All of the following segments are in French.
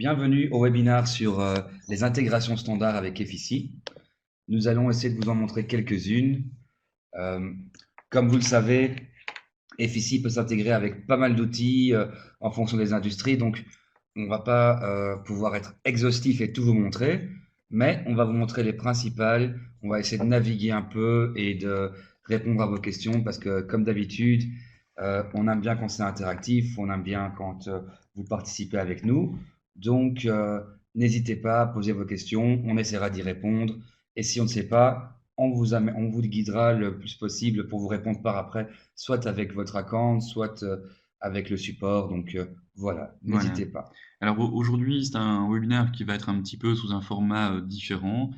Bienvenue au webinaire sur les intégrations standards avec Effici. Nous allons essayer de vous en montrer quelques-unes. Euh, Comme vous le savez, Effici peut s'intégrer avec pas mal d'outils en fonction des industries. Donc, on ne va pas pouvoir être exhaustif et tout vous montrer, mais on va vous montrer les principales. On va essayer de naviguer un peu et de répondre à vos questions parce que, comme d'habitude, on aime bien quand c'est interactif, on aime bien quand vous participez avec nous. Donc, n'hésitez pas à poser vos questions, on essaiera d'y répondre. Et si on ne sait pas, on vous guidera le plus possible pour vous répondre par après, soit avec votre account, soit avec le support. Donc voilà, Voilà. n'hésitez pas. Alors aujourd'hui, c'est un webinaire qui va être un petit peu sous un format différent.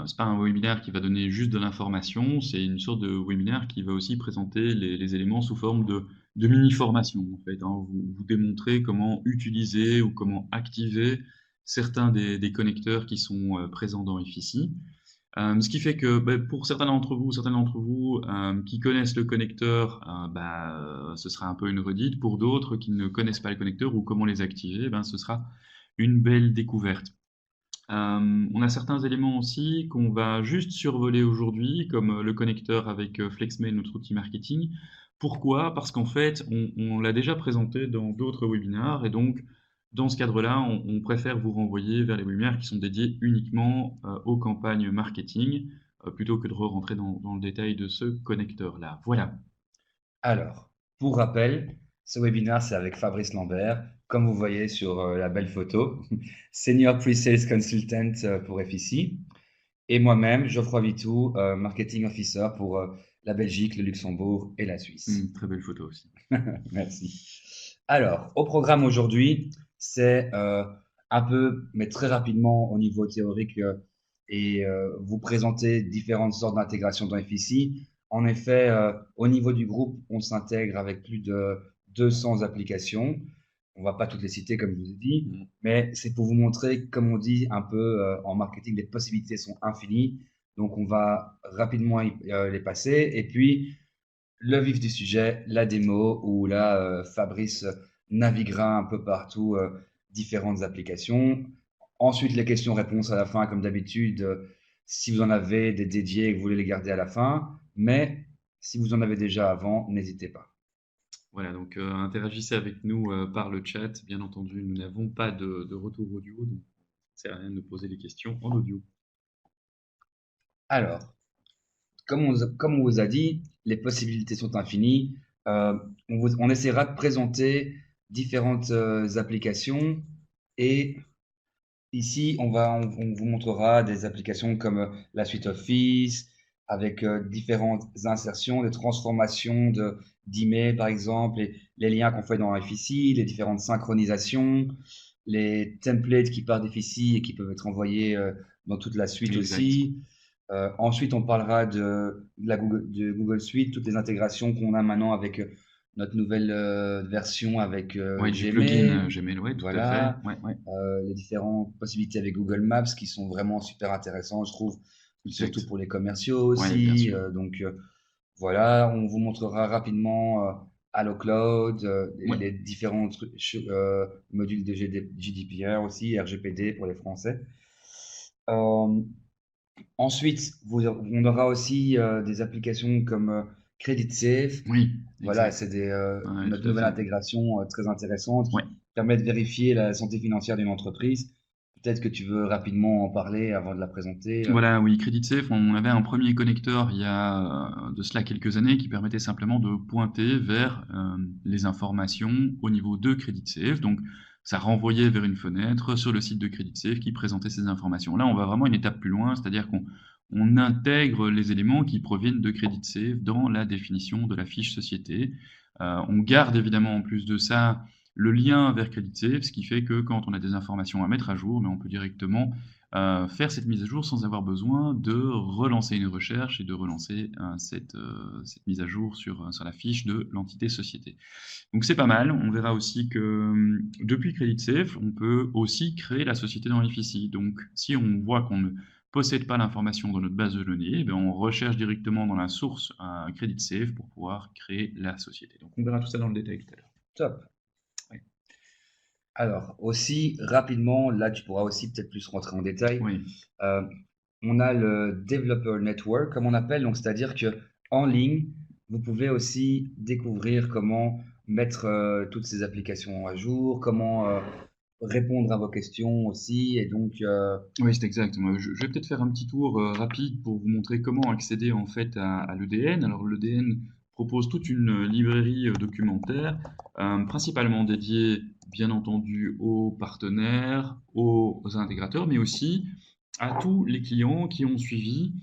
C'est pas un webinaire qui va donner juste de l'information, c'est une sorte de webinaire qui va aussi présenter les éléments sous forme de mini-formation, en fait, hein. Vous démontrer comment utiliser ou comment activer certains des connecteurs qui sont présents dans Effici. Ce qui fait que pour certains d'entre vous qui connaissent le connecteur, ce sera un peu une redite. Pour d'autres qui ne connaissent pas le connecteur ou comment les activer, ce sera une belle découverte. On a certains éléments aussi qu'on va juste survoler aujourd'hui, comme le connecteur avec FlexMail, notre outil marketing. Pourquoi? Parce qu'en fait, on l'a déjà présenté dans d'autres webinaires, et donc dans ce cadre-là, on préfère vous renvoyer vers les webinaires qui sont dédiés uniquement aux campagnes marketing, plutôt que de re-rentrer dans le détail de ce connecteur-là. Voilà. Alors, pour rappel, ce webinaire, c'est avec Fabrice Lambert, comme vous voyez sur la belle photo, Senior Pre-Sales Consultant pour FIC, et moi-même, Geoffroy Vitou, Marketing Officer pour la Belgique, le Luxembourg et la Suisse. Très belle photo aussi. Merci. Alors, au programme aujourd'hui, c'est un peu, mais très rapidement au niveau théorique et vous présenter différentes sortes d'intégration dans FIC. En effet, au niveau du groupe, on s'intègre avec plus de 200 applications. On va pas toutes les citer comme je vous ai dit, Mm. mais c'est pour vous montrer, comme on dit un peu en marketing, les possibilités sont infinies. Donc, on va rapidement les passer. Et puis, le vif du sujet, la démo, où là, Fabrice naviguera un peu partout différentes applications. Ensuite, les questions-réponses à la fin, comme d'habitude, si vous en avez des dédiés et que vous voulez les garder à la fin. Mais si vous en avez déjà avant, n'hésitez pas. Voilà, donc interagissez avec nous par le chat. Bien entendu, nous n'avons pas de retour audio, donc ça sert à rien de poser les questions en audio. Alors, comme on vous a dit, les possibilités sont infinies. On essaiera de présenter différentes applications et ici, on vous montrera des applications comme la suite Office, avec différentes insertions, des transformations d'emails, par exemple, les liens qu'on fait dans FICI, les différentes synchronisations, les templates qui partent d'FICI et qui peuvent être envoyés dans toute la suite Exact. aussi. Ensuite, on parlera de Google Suite, toutes les intégrations qu'on a maintenant avec notre nouvelle version avec Ouais, du plugin Gmail. Gmail, ouais, tout à fait. Voilà, Ouais, ouais, les différentes possibilités avec Google Maps qui sont vraiment super intéressantes, je trouve, surtout exact. pour les commerciaux Ouais, bien aussi. sûr. Voilà, on vous montrera rapidement Allo Cloud, Ouais, les différents modules de GDPR aussi, RGPD pour les Français. Euh, Ensuite, on aura aussi des applications comme Credit Safe. oui, Voilà, exact. c'est Ouais, notre tout à nouvelle fait. intégration très intéressante Ouais. qui permet de vérifier la santé financière d'une entreprise. Peut-être que tu veux rapidement en parler avant de la présenter. Voilà, oui, CreditSafe, on avait un premier connecteur il y a de cela quelques années qui permettait simplement de pointer vers les informations au niveau de CreditSafe. Donc, ça renvoyait vers une fenêtre sur le site de CreditSafe qui présentait ces informations. Là, on va vraiment une étape plus loin, c'est-à-dire qu'on intègre les éléments qui proviennent de CreditSafe dans la définition de la fiche société. On garde évidemment en plus de ça le lien vers CreditSafe, ce qui fait que quand on a des informations à mettre à jour, mais on peut directement faire cette mise à jour sans avoir besoin de relancer une recherche et de relancer cette mise à jour sur la fiche de l'entité société. Donc c'est pas mal. On verra aussi que depuis CreditSafe, on peut aussi créer la société dans FICI. Donc si on voit qu'on ne possède pas l'information dans notre base de données, eh on recherche directement dans la source CreditSafe pour pouvoir créer la société. Donc on verra tout ça dans le détail tout à l'heure. Top. Ouais. Alors, aussi, rapidement, là, tu pourras aussi peut-être plus rentrer en détail. Oui. Euh, on a le Developer Network, comme on appelle, donc c'est-à-dire que en ligne, vous pouvez aussi découvrir comment mettre toutes ces applications à jour, comment répondre à vos questions aussi, et donc, Oui, c'est exact. Moi, je vais peut-être faire un petit tour rapide pour vous montrer comment accéder en fait à l'EDN. Alors l'EDN propose toute une librairie documentaire, principalement dédiée bien entendu aux partenaires, aux intégrateurs, mais aussi à tous les clients qui ont suivi,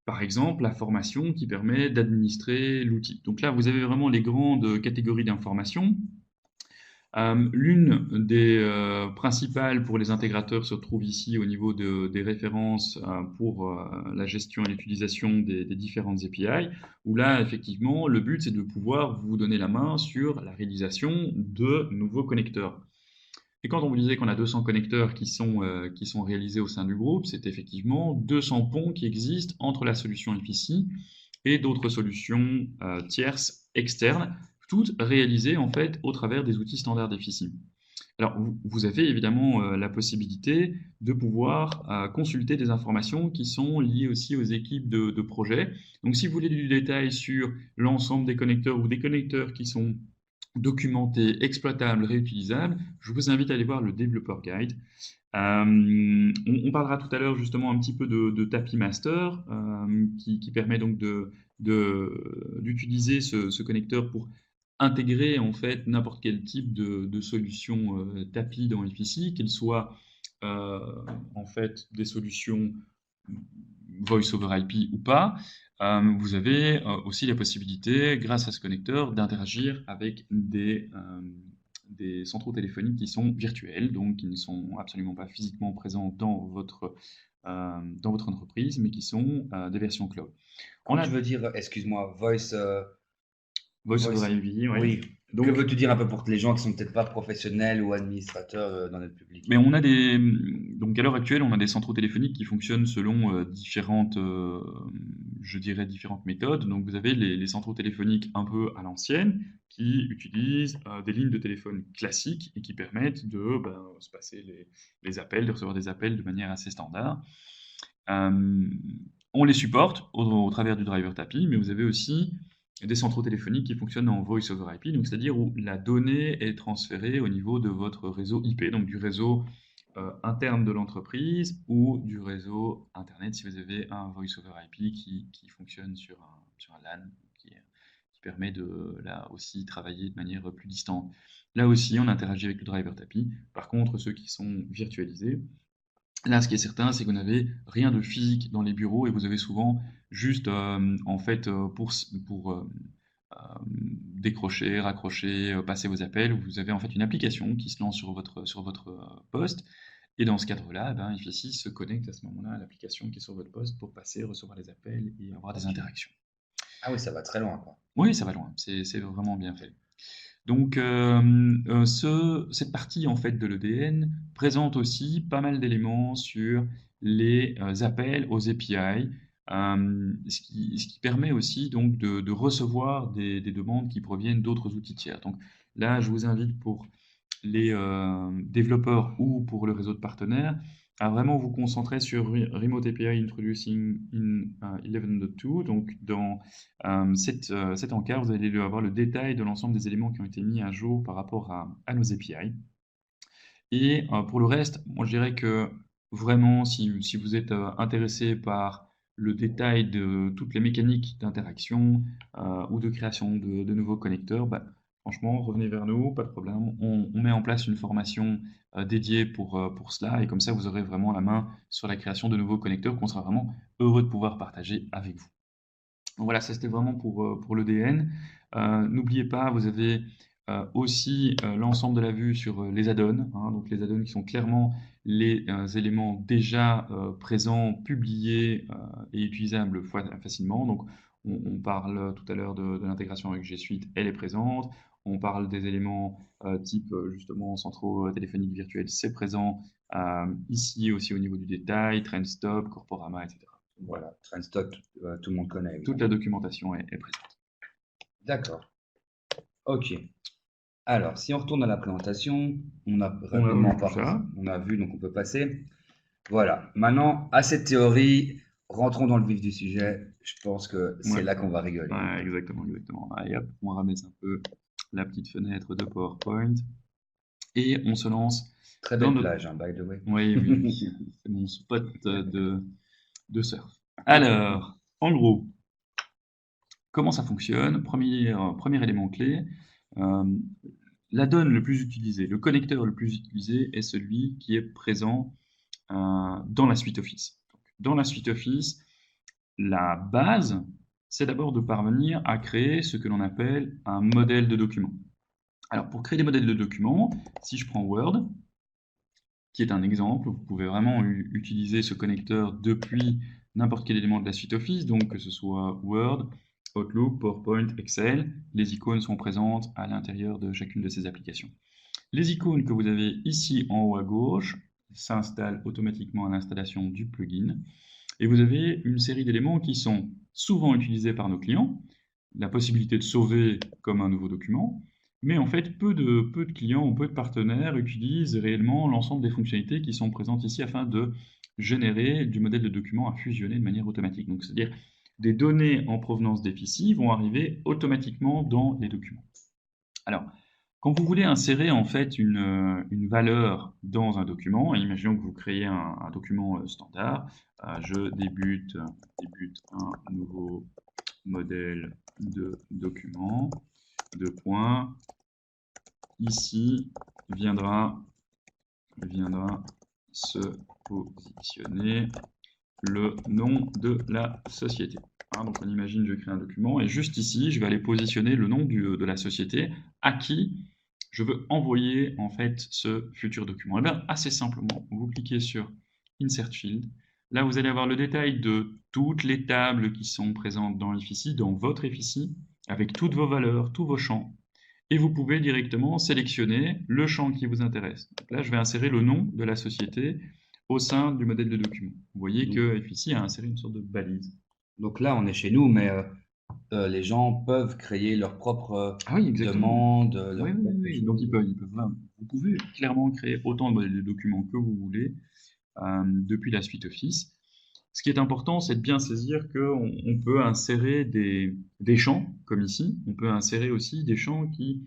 par exemple, la formation qui permet d'administrer l'outil. Donc là, vous avez vraiment les grandes catégories d'informations. L'une des principales pour les intégrateurs se trouve ici au niveau des références pour la gestion et l'utilisation des différentes API, où là, effectivement, le but, c'est de pouvoir vous donner la main sur la réalisation de nouveaux connecteurs. Et quand on vous disait qu'on a 200 connecteurs qui sont réalisés au sein du groupe, c'est effectivement 200 ponts qui existent entre la solution Effici et d'autres solutions tierces externes, toutes réalisées en fait au travers des outils standards d'Effici. Alors, vous avez évidemment la possibilité de pouvoir consulter des informations qui sont liées aussi aux équipes de projet. Donc, si vous voulez du détail sur l'ensemble des connecteurs ou des connecteurs qui sont documentés, exploitables, réutilisables, je vous invite à aller voir le Developer Guide. On parlera tout à l'heure justement un petit peu de Tapi Master qui permet donc d'utiliser ce connecteur pour intégrer en fait n'importe quel type de solution Tapi dans Effici, qu'elle soit euh, en fait des solutions Voice over IP ou pas. Vous avez aussi la possibilité, grâce à ce connecteur, d'interagir avec des centraux téléphoniques qui sont virtuels, donc qui ne sont absolument pas physiquement présents dans votre entreprise, mais qui sont des versions cloud. On quand a tu veux dire, excuse-moi, voice, Voice over voice, IP, oui. oui. Que Donc, veux-tu dire un peu pour les gens qui sont peut-être pas professionnels ou administrateurs dans notre public? mais donc à l'heure actuelle, on a des centraux téléphoniques qui fonctionnent selon je dirais différentes méthodes. Donc vous avez les centraux téléphoniques un peu à l'ancienne qui utilisent des lignes de téléphone classiques et qui permettent de se passer les appels, de recevoir des appels de manière assez standard. Euh, on les supporte au travers du driver Tapi, mais vous avez aussi des centraux téléphoniques qui fonctionnent en Voice over IP, donc c'est-à-dire où la donnée est transférée au niveau de votre réseau IP, donc du réseau interne de l'entreprise ou du réseau Internet si vous avez un Voice over IP qui fonctionne sur un LAN qui permet de là aussi travailler de manière plus distante. Là aussi, on interagit avec le driver Tapi. Par contre, ceux qui sont virtualisés, là, ce qui est certain, c'est que vous n'avez rien de physique dans les bureaux et vous avez souvent juste, en fait, décrocher, raccrocher, passer vos appels, vous avez en fait une application qui se lance sur votre poste. Et dans ce cadre-là, ben, Ifeasi se connecte à ce moment-là à l'application qui est sur votre poste pour passer, recevoir les appels et avoir des Ok. interactions. Ah oui, ça va très loin, quoi. Oui, ça va loin, c'est vraiment bien fait. Donc, cette partie en fait de l'EDN présente aussi pas mal d'éléments sur les appels aux API, ce qui permet aussi donc de recevoir des demandes qui proviennent d'autres outils tiers. Donc là, je vous invite pour les développeurs ou pour le réseau de partenaires à vraiment vous concentrer sur Remote API Introducing in 11.2. Donc, dans cet encart, vous allez avoir le détail de l'ensemble des éléments qui ont été mis à jour par rapport à nos API. Et pour le reste, moi, je dirais que vraiment, si vous êtes intéressé par le détail de toutes les mécaniques d'interaction ou de création de nouveaux connecteurs, bah, franchement, revenez vers nous, pas de problème. On met en place une formation dédiée pour cela et comme ça, vous aurez vraiment la main sur la création de nouveaux connecteurs qu'on sera vraiment heureux de pouvoir partager avec vous. Donc voilà, ça c'était vraiment pour l'EDN. N'oubliez pas, vous avez aussi l'ensemble de la vue sur les add-ons, hein, donc les add-ons qui sont clairement les éléments déjà présents, publiés et utilisables facilement. Donc on parle tout à l'heure de l'intégration avec G Suite, elle est présente. On parle des éléments type justement centraux téléphoniques virtuels, c'est présent ici aussi au niveau du détail, TrendStop, Corporama, etc. Voilà, Trendstock, tout le monde connaît, Toute la évidemment. documentation est présente. D'accord. Ok. Alors, si on retourne à la présentation, on a On a rapidement vu tout ça. on a vu, donc on peut passer. Voilà. Maintenant, à cette théorie, rentrons dans le vif du sujet. Je pense que c'est Ouais, là qu'on va rigoler. ouais, exactement, exactement. Allez, hop, on ramasse un peu la petite fenêtre de PowerPoint et on se lance Très dans belle notre... plage, hein, by the way. Oui, oui, oui, c'est mon spot de surf. Alors, en gros, comment ça fonctionne? Premier élément clé, euh, la donne le plus utilisée, le connecteur le plus utilisé est celui qui est présent dans la suite Office. Donc, dans la suite Office, la base, c'est d'abord de parvenir à créer ce que l'on appelle un modèle de document. Alors, pour créer des modèles de documents, si je prends Word, qui est un exemple, vous pouvez vraiment utiliser ce connecteur depuis n'importe quel élément de la suite Office, donc que ce soit Word, Outlook, PowerPoint, Excel, les icônes sont présentes à l'intérieur de chacune de ces applications. Les icônes que vous avez ici en haut à gauche s'installent automatiquement à l'installation du plugin. Et vous avez une série d'éléments qui sont souvent utilisés par nos clients, la possibilité de sauver comme un nouveau document, mais en fait, peu de clients ou peu de partenaires utilisent réellement l'ensemble des fonctionnalités qui sont présentes ici afin de générer du modèle de document à fusionner de manière automatique. Donc, c'est-à-dire des données en provenance d'Effici vont arriver automatiquement dans les documents. Alors, quand vous voulez insérer en fait une valeur dans un document, et imaginons que vous créez un document standard, je débute un nouveau modèle de document, deux points, ici viendra se positionner le nom de la société. Hein, donc on imagine je crée un document et juste ici je vais aller positionner le nom de la société à qui je veux envoyer en fait ce futur document. Et bien assez simplement, vous cliquez sur Insert Field. Là vous allez avoir le détail de toutes les tables qui sont présentes dans Effici, dans votre Effici, avec toutes vos valeurs, tous vos champs. Et vous pouvez directement sélectionner le champ qui vous intéresse. Donc là, je vais insérer le nom de la société au sein du modèle de document. Vous voyez Donc, que FICI a inséré une sorte de balise. donc là, on est chez nous, mais les gens peuvent créer leur propre Ah oui, exactement. demande, Oui, leur oui, propre oui. Donc chose. vous pouvez clairement créer autant de modèles de documents que vous voulez depuis la suite Office. Ce qui est important, c'est de bien saisir qu'on peut insérer des champs, comme ici. On peut insérer aussi des champs qui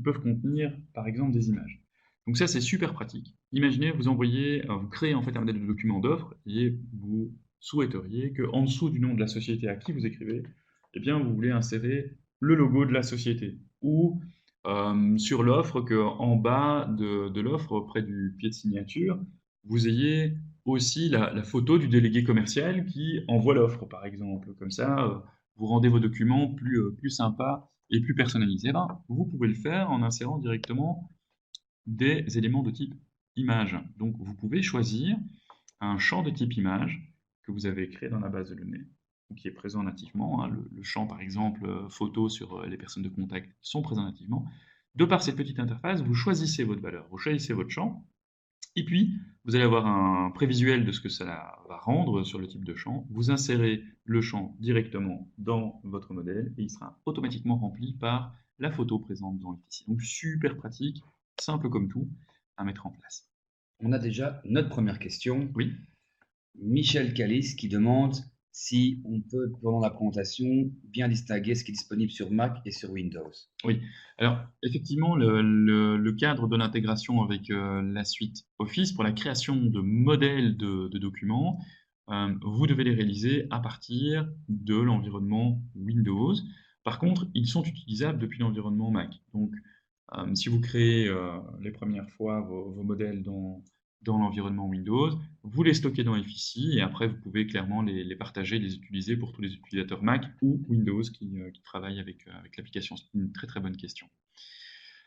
peuvent contenir, par exemple, des images. Donc ça, c'est super pratique. Imaginez, vous créez en fait un modèle de document d'offre et vous souhaiteriez qu'en dessous du nom de la société à qui vous écrivez, eh bien, vous voulez insérer le logo de la société. Ou sur l'offre, qu'en bas de l'offre, près du pied de signature, vous ayez aussi la photo du délégué commercial qui envoie l'offre, par exemple. Comme ça, vous rendez vos documents plus sympas et plus personnalisés. Ben, vous pouvez le faire en insérant directement des éléments de type image. Donc, vous pouvez choisir un champ de type image que vous avez créé dans la base de données, qui est présent nativement. Hein. Le champ, par exemple, photo sur les personnes de contact sont présents nativement. De par cette petite interface, vous choisissez votre valeur, vous choisissez votre champ, et puis, vous allez avoir un prévisuel de ce que ça va rendre sur le type de champ. Vous insérez le champ directement dans votre modèle et il sera automatiquement rempli par la photo présente dans ici. Donc super pratique, simple comme tout à mettre en place. On a déjà notre première question. Oui. Michel Calis qui demande si on peut, pendant la présentation, bien distinguer ce qui est disponible sur Mac et sur Windows. Oui, alors effectivement, le cadre de l'intégration avec la suite Office pour la création de modèles de documents, vous devez les réaliser à partir de l'environnement Windows. Par contre, ils sont utilisables depuis l'environnement Mac. Donc, si vous créez les premières fois vos modèles dans l'environnement Windows, vous les stockez dans Effici et après vous pouvez clairement les partager, les utiliser pour tous les utilisateurs Mac ou Windows qui travaillent avec l'application. C'est une très très bonne question.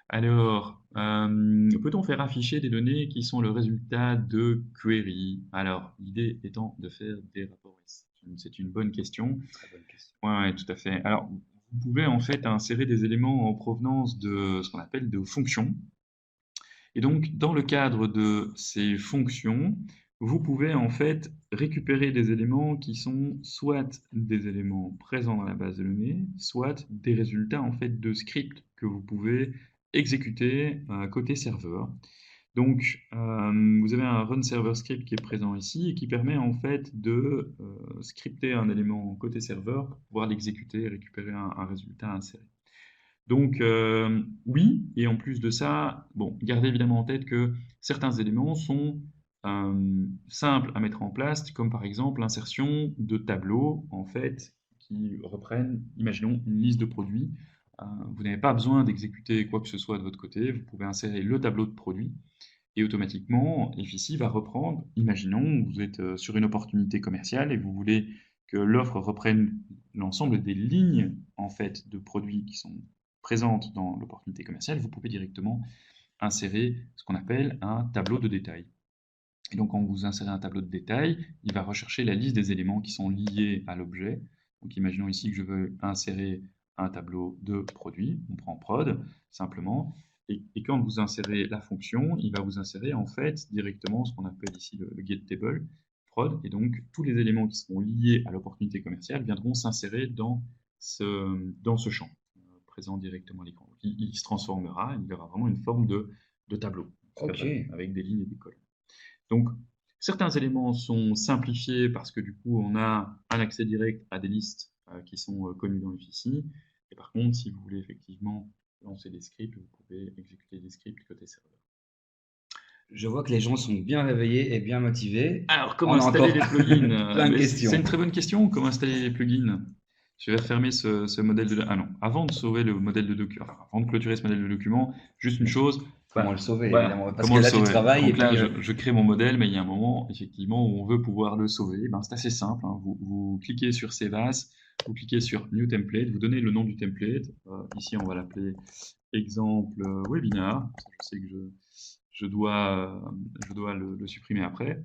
Alors, peut-on faire afficher des données qui sont le résultat de queries? Alors, l'idée étant de faire des rapports. C'est une bonne question. Très bonne question. Ouais, tout à fait. Alors, vous pouvez en fait insérer des éléments en provenance de ce qu'on appelle de fonctions. Et donc, dans le cadre de ces fonctions, vous pouvez en fait récupérer des éléments qui sont soit des éléments présents dans la base de données, soit des résultats en fait de scripts que vous pouvez exécuter côté serveur. Donc, vous avez un run server script qui est présent ici et qui permet en fait de scripter un élément côté serveur pour pouvoir l'exécuter et récupérer un résultat inséré. Donc, oui, et en plus de ça, bon, gardez évidemment en tête que certains éléments sont simples à mettre en place, comme par exemple l'insertion de tableaux, en fait, qui reprennent, imaginons, une liste de produits. Vous n'avez pas besoin d'exécuter quoi que ce soit de votre côté, vous pouvez insérer le tableau de produits, et automatiquement, Efficie va reprendre, imaginons, vous êtes sur une opportunité commerciale et vous voulez que l'offre reprenne l'ensemble des lignes en fait de produits qui sont présentes dans l'opportunité commerciale, vous pouvez directement insérer ce qu'on appelle un tableau de détail. Et donc quand vous insérez un tableau de détail, il va rechercher la liste des éléments qui sont liés à l'objet. Donc imaginons ici que je veux insérer un tableau de produit, on prend prod simplement, et quand vous insérez la fonction, il va vous insérer en fait directement ce qu'on appelle ici le getTable prod, et donc tous les éléments qui seront liés à l'opportunité commerciale viendront s'insérer dans ce champ présent directement à l'écran. Il se transformera, il aura vraiment une forme de tableau, Ok. avec des lignes et des colonnes. Donc, certains éléments sont simplifiés parce que du coup, on a un accès direct à des listes qui sont connues dans Efficie. Et par contre, si vous voulez effectivement lancer des scripts, vous pouvez exécuter des scripts côté serveur. Je vois que les gens sont bien réveillés et bien motivés. Alors, comment On a installer encore les plugins plein de Mais c'est une questions. très bonne question. Comment installer les plugins? Je vais fermer ce modèle de... Ah non, avant de sauver le modèle de document, enfin, avant de clôturer ce modèle de document, juste une chose. Comment le sauver, Voilà, évidemment. Parce comment que le là, tu sauver? travailles et Donc là, puis je crée mon modèle, mais il y a un moment, effectivement, où on veut pouvoir le sauver. Ben, c'est assez simple, hein. Vous cliquez sur Save As, vous cliquez sur New Template, vous donnez le nom du template. Ici, on va l'appeler exemple webinar. Je sais que je dois le supprimer après.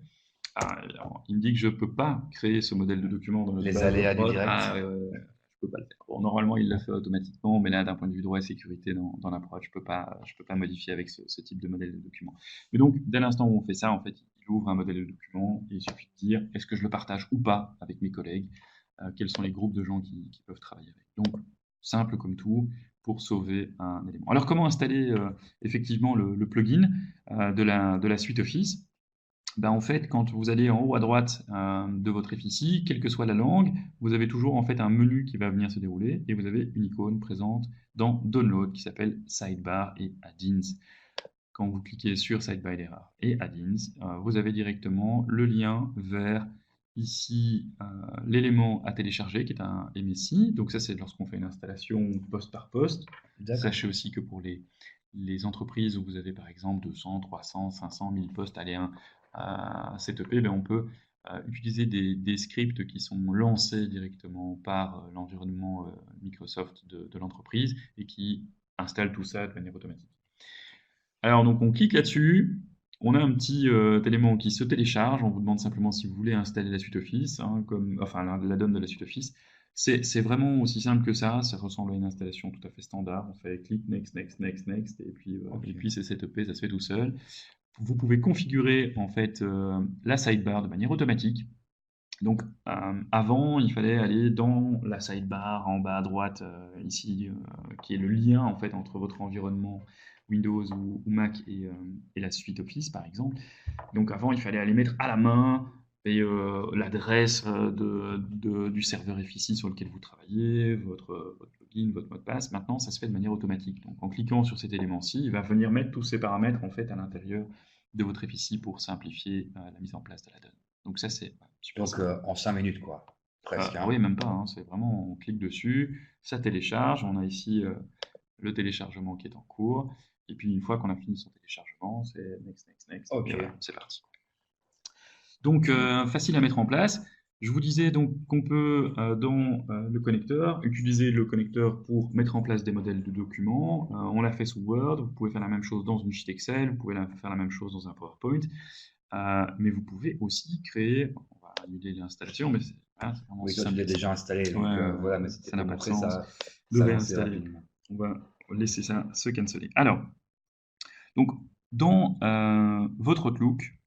Alors, il me dit que je ne peux pas créer ce modèle de document dans notre les base de aléas du prod. direct. Je peux pas le faire. Bon, normalement, il l'a fait automatiquement, mais là, d'un point de vue droit et sécurité dans la prod, je peux pas modifier avec ce type de modèle de document. Mais donc, dès l'instant où on fait ça, en fait, il ouvre un modèle de document et il suffit de dire est-ce que je le partage ou pas avec mes collègues, quels sont les groupes de gens qui peuvent travailler avec. Donc, simple comme tout pour sauver un élément. Alors, comment installer effectivement le plugin de la suite Office? Ben, en fait, quand vous allez en haut à droite de votre Efficie, quelle que soit la langue, vous avez toujours en fait un menu qui va venir se dérouler et vous avez une icône présente dans Download qui s'appelle Sidebar et Add-ins. Quand vous cliquez sur Sidebar et Add-ins, vous avez directement le lien vers ici l'élément à télécharger qui est un MSI. Donc ça, c'est lorsqu'on fait une installation poste par poste. Sachez aussi que pour les entreprises où vous avez par exemple 200, 300, 500, 1000 postes à setuper, ben on peut utiliser des scripts qui sont lancés directement par l'environnement Microsoft de l'entreprise et qui installent tout ça de manière automatique. Alors donc on clique là-dessus, on a un petit élément qui se télécharge, on vous demande simplement si vous voulez installer la suite Office, hein, enfin l'add-on de la suite Office. C'est vraiment aussi simple que ça ressemble à une installation tout à fait standard, on fait clic, next, next, next, next, et puis c'est setupé, ça se fait tout seul. Vous pouvez configurer en fait la sidebar de manière automatique. Donc avant, il fallait aller dans la sidebar en bas à droite ici, qui est le lien en fait entre votre environnement Windows ou Mac et la suite Office par exemple. Donc avant, il fallait aller mettre à la main et l'adresse du serveur Efficie sur lequel vous travaillez, votre login, votre mot de passe. Maintenant, ça se fait de manière automatique. Donc en cliquant sur cet élément-ci, il va venir mettre tous ces paramètres en fait à l'intérieur de votre Efficie pour simplifier la mise en place de la donne. Donc ça, c'est super Donc, simple. en 5 minutes, quoi. Presque, Ah hein. oui, même pas, hein, c'est vraiment, on clique dessus, ça télécharge, on a ici le téléchargement qui est en cours, et puis une fois qu'on a fini son téléchargement, c'est next, next, next, Ok. et voilà, c'est parti. Donc, facile à mettre en place. Je vous disais donc qu'on peut, dans le connecteur, utiliser le connecteur pour mettre en place des modèles de documents. On l'a fait sous Word, vous pouvez faire la même chose dans une sheet Excel, vous pouvez faire la même chose dans un PowerPoint, mais vous pouvez aussi créer, on va annuler l'installation, mais c'est vraiment Oui, toi, tu simple. l'as déjà installé, donc voilà, mais c'était Ça n'a pour pas de montrer sens de ça avancer réinstaller. rapidement. On va laisser ça se canceller. Alors, donc, dans votre Outlook,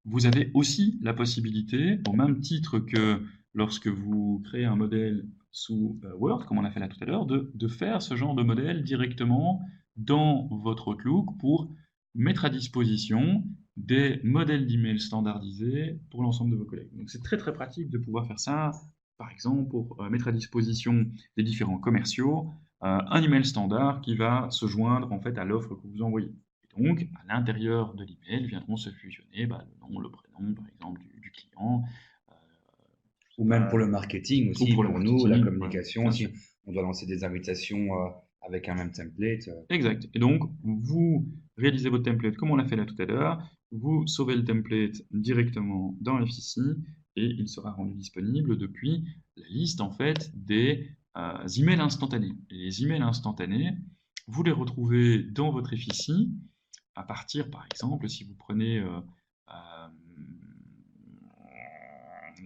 vous avez aussi la possibilité, au même titre que lorsque vous créez un modèle sous Word, comme on a fait là tout à l'heure, de faire ce genre de modèle directement dans votre Outlook pour mettre à disposition des modèles d'email standardisés pour l'ensemble de vos collègues. Donc c'est très très pratique de pouvoir faire ça, par exemple pour mettre à disposition des différents commerciaux un email standard qui va se joindre en fait à l'offre que vous envoyez. Et donc à l'intérieur de l'email viendront se fusionner le nom, le prénom par exemple du client, euh, Ou même pour le marketing ou aussi, pour le pour nous, la marketing, voilà, communication, bien si sûr. on doit lancer des invitations avec un même template. Exact. Et donc, vous réalisez votre template comme on l'a fait là tout à l'heure, vous sauvez le template directement dans FIC et il sera rendu disponible depuis la liste en fait des emails instantanés. Et les emails instantanés, vous les retrouvez dans votre FIC à partir, par exemple, si vous prenez,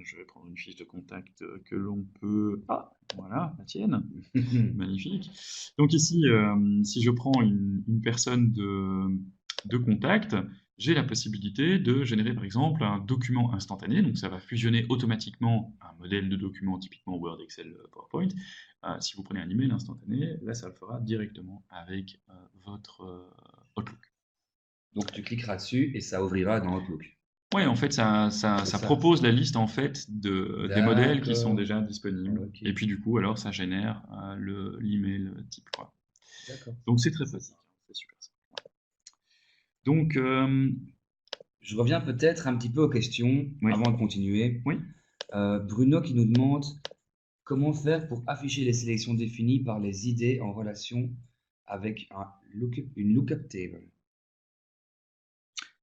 je vais prendre une fiche de contact que l'on peut, ah, voilà, la tienne. Magnifique. Donc ici, si je prends une personne de contact, j'ai la possibilité de générer par exemple un document instantané, donc ça va fusionner automatiquement un modèle de document typiquement Word, Excel, PowerPoint. Si vous prenez un email instantané, là ça le fera directement avec votre Outlook. Donc tu cliqueras dessus et ça ouvrira dans Outlook. Ouais, en fait, C'est ça ça. propose la liste en fait des modèles qui sont D'accord. déjà disponibles. Ok. Et puis du coup, alors ça génère l'email type, quoi. D'accord. Donc c'est très pratique, c'est super simple. Donc, Je reviens peut-être un petit peu aux questions oui, avant de continuer. oui. Bruno qui nous demande comment faire pour afficher les sélections définies par les idées en relation avec une lookup table.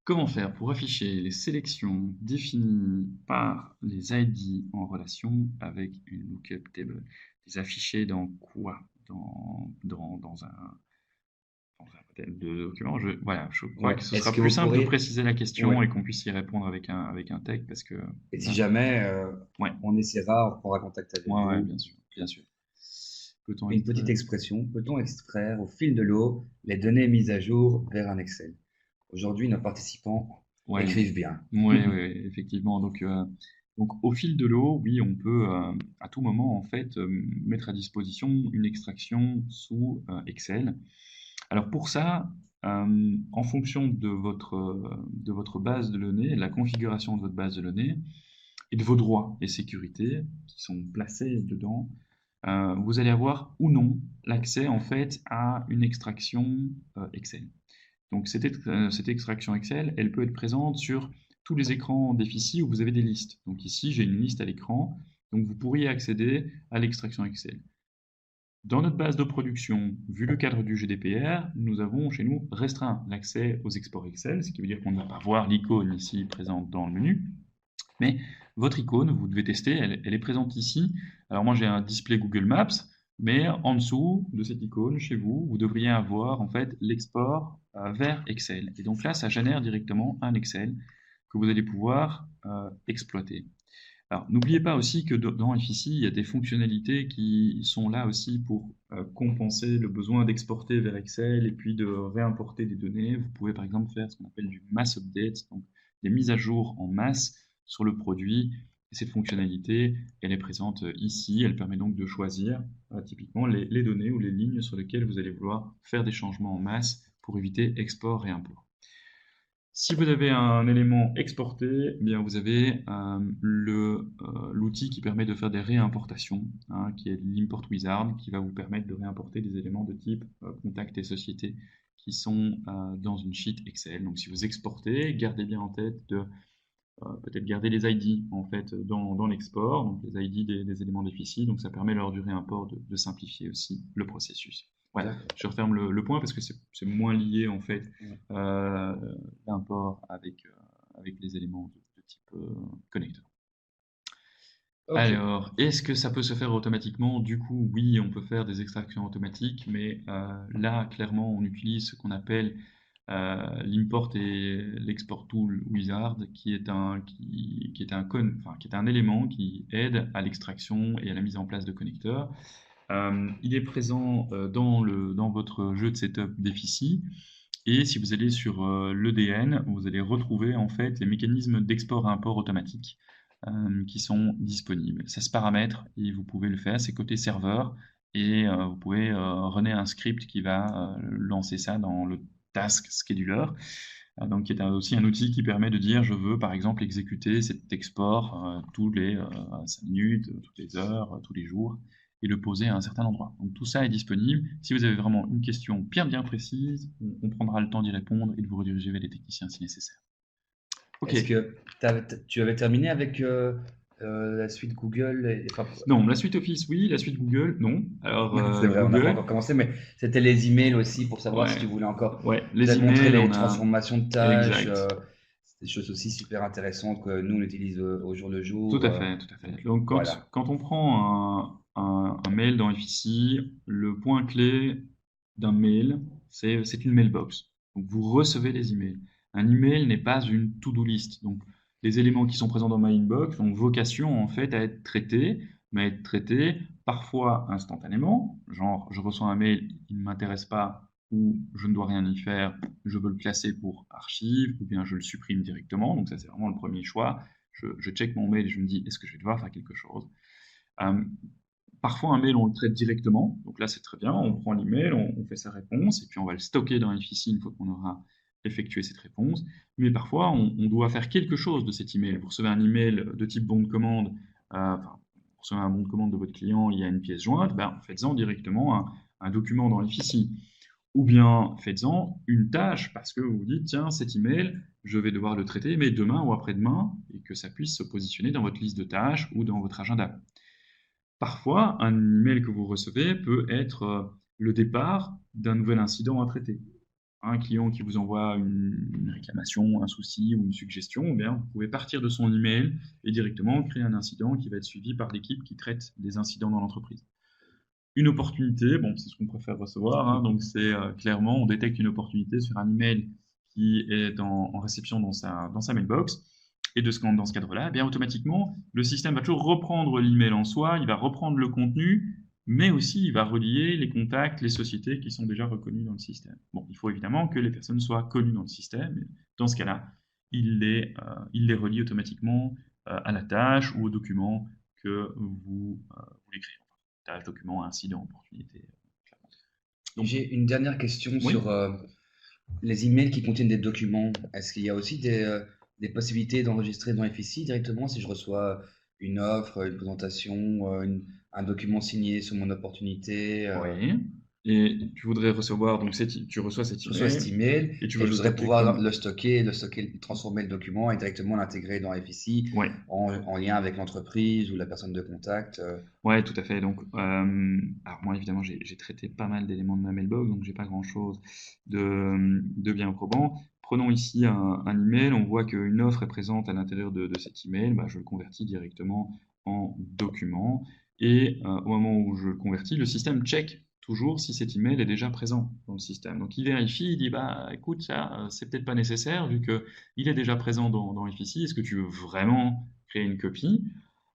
Comment faire pour afficher les sélections définies par les ID en relation avec une lookup table? Les afficher dans quoi? Dans un modèle de document. Voilà, je crois que Ouais. ce Est-ce sera que plus vous simple de pourrez... préciser la Ouais. question et qu'on puisse y répondre avec un tag parce que Et si là, jamais ouais, on essaiera, on prendra contact avec ouais, ouais, vous. bien sûr, bien sûr. Peut-on Une petite extraire? expression, peut-on extraire au fil de l'eau les données mises à jour vers un Excel? Aujourd'hui, nos participants Ouais, écrivent bien. ouais, ouais, effectivement. Donc, au fil de l'eau, oui, on peut à tout moment en fait mettre à disposition une extraction sous Excel. Alors pour ça, en fonction de votre base de données, la configuration de votre base de données et de vos droits et sécurités qui sont placés dedans, vous allez avoir ou non l'accès en fait à une extraction Excel. Donc cette extraction Excel, elle peut être présente sur tous les écrans d'Efficie où vous avez des listes. Donc ici, j'ai une liste à l'écran, donc vous pourriez accéder à l'extraction Excel. Dans notre base de production, vu le cadre du GDPR, nous avons chez nous restreint l'accès aux exports Excel, ce qui veut dire qu'on ne va pas voir l'icône ici présente dans le menu, mais votre icône, vous devez tester, elle est présente ici. Alors moi j'ai un display Google Maps, mais en dessous de cette icône, chez vous, vous devriez avoir en fait l'export vers Excel. Et donc là, ça génère directement un Excel que vous allez pouvoir exploiter. Alors, n'oubliez pas aussi que dans FICI, il y a des fonctionnalités qui sont là aussi pour compenser le besoin d'exporter vers Excel et puis de réimporter des données. Vous pouvez par exemple faire ce qu'on appelle du mass update, donc des mises à jour en masse sur le produit. Et cette fonctionnalité, elle est présente ici. Elle permet donc de choisir typiquement les données ou les lignes sur lesquelles vous allez vouloir faire des changements en masse pour éviter export et import. Si vous avez un élément exporté, eh bien vous avez l'outil qui permet de faire des réimportations, hein, qui est l'Import Wizard, qui va vous permettre de réimporter des éléments de type contact et société qui sont dans une sheet Excel. Donc si vous exportez, gardez bien en tête de peut-être garder les ID en fait dans l'export, donc les ID des éléments déficits. Donc ça permet lors du réimport de simplifier aussi le processus. Voilà, je referme le point parce que c'est moins lié en fait euh, l'import avec les éléments de type connecteur. Ok. Alors, est-ce que ça peut se faire automatiquement? Du coup, oui, on peut faire des extractions automatiques, mais là, clairement, on utilise ce qu'on appelle l'import et l'export tool wizard, qui est un élément qui aide à l'extraction et à la mise en place de connecteurs. Il est présent dans votre jeu de setup d'Efficie. Et si vous allez sur l'EDN, vous allez retrouver en fait les mécanismes d'export et import automatique qui sont disponibles. Ça se paramètre et vous pouvez le faire, c'est côté serveur et vous pouvez runner un script qui va lancer ça dans le task scheduler. Donc, qui est aussi un outil qui permet de dire je veux par exemple exécuter cet export tous les 5 minutes, toutes les heures, tous les jours, et le poser à un certain endroit. Donc tout ça est disponible. Si vous avez vraiment une question bien précise, on prendra le temps d'y répondre et de vous rediriger vers les techniciens si nécessaire. Ok. Est-ce que tu avais terminé avec la suite Google Non, la suite Office, oui, la suite Google, non. Alors, c'est vrai, on n'a pas Google, encore commencé, mais c'était les emails aussi pour savoir si ouais, tu voulais encore ouais, les peut-être montrer emails, les on a. transformations de tâches. Exact. C'est des choses aussi super intéressantes que nous on utilise au jour le Tout jour. à fait, tout à fait. Donc, Donc, voilà. quand on prend un mail dans Office, le point clé d'un mail, c'est une mailbox. Donc, vous recevez des emails. Un email n'est pas une to-do list. Donc, les éléments qui sont présents dans ma inbox ont vocation en fait à être traités, mais à être traités parfois instantanément. Genre, je reçois un mail, il ne m'intéresse pas ou je ne dois rien y faire, je veux le classer pour archive ou bien je le supprime directement. Donc, ça, c'est vraiment le premier choix. Je check mon mail et je me dis, est-ce que je vais devoir faire quelque chose? Euh, Parfois, un mail, on le traite directement. Donc là, c'est très bien. On prend l'email, on fait sa réponse et puis on va le stocker dans Effici une fois qu'on aura effectué cette réponse. Mais parfois, on doit faire quelque chose de cet email. Vous recevez un email de type bon de commande, enfin, vous recevez un bon de commande de votre client, il y a une pièce jointe, ben, faites-en directement un document dans Effici. Ou bien faites-en une tâche parce que vous vous dites, tiens, cet email, je vais devoir le traiter, mais demain ou après-demain, et que ça puisse se positionner dans votre liste de tâches ou dans votre agenda. Parfois, un email que vous recevez peut être le départ d'un nouvel incident à traiter. Un client qui vous envoie une réclamation, un souci ou une suggestion, eh bien, vous pouvez partir de son email et directement créer un incident qui va être suivi par l'équipe qui traite des incidents dans l'entreprise. Une opportunité, bon, c'est ce qu'on préfère recevoir, hein, donc c'est clairement, on détecte une opportunité sur un email qui est en réception dans sa mailbox, et dans ce cadre-là, eh bien automatiquement, le système va toujours reprendre l'email en soi, il va reprendre le contenu, mais aussi il va relier les contacts, les sociétés qui sont déjà reconnues dans le système. Bon, il faut évidemment que les personnes soient connues dans le système, et dans ce cas-là, il les relie automatiquement à la tâche ou au document que vous voulez créer. Tâche, document, incident, opportunité. Donc, J'ai une dernière question oui, sur les emails qui contiennent des documents. Est-ce qu'il y a aussi des possibilités d'enregistrer dans FICI directement si je reçois une offre, une présentation, un document signé sur mon opportunité? oui. Et tu voudrais recevoir, donc tu reçois cet Je reçois cet email email et tu veux et le je voudrais stocker pouvoir comme. le stocker, transformer le document et directement l'intégrer dans FICI Oui, en lien avec l'entreprise ou la personne de contact. ouais, tout à fait. Donc, alors moi, évidemment, j'ai traité pas mal d'éléments de ma mailbox, donc j'ai pas grand-chose de bien probant. Prenons ici un email, on voit qu'une offre est présente à l'intérieur de cet email, bah, je le convertis directement en document. Et au moment où je le convertis, le système check toujours si cet email est déjà présent dans le système. Donc il vérifie, il dit bah écoute, ça c'est peut-être pas nécessaire vu que il est déjà présent dans FICI. Est-ce que tu veux vraiment créer une copie?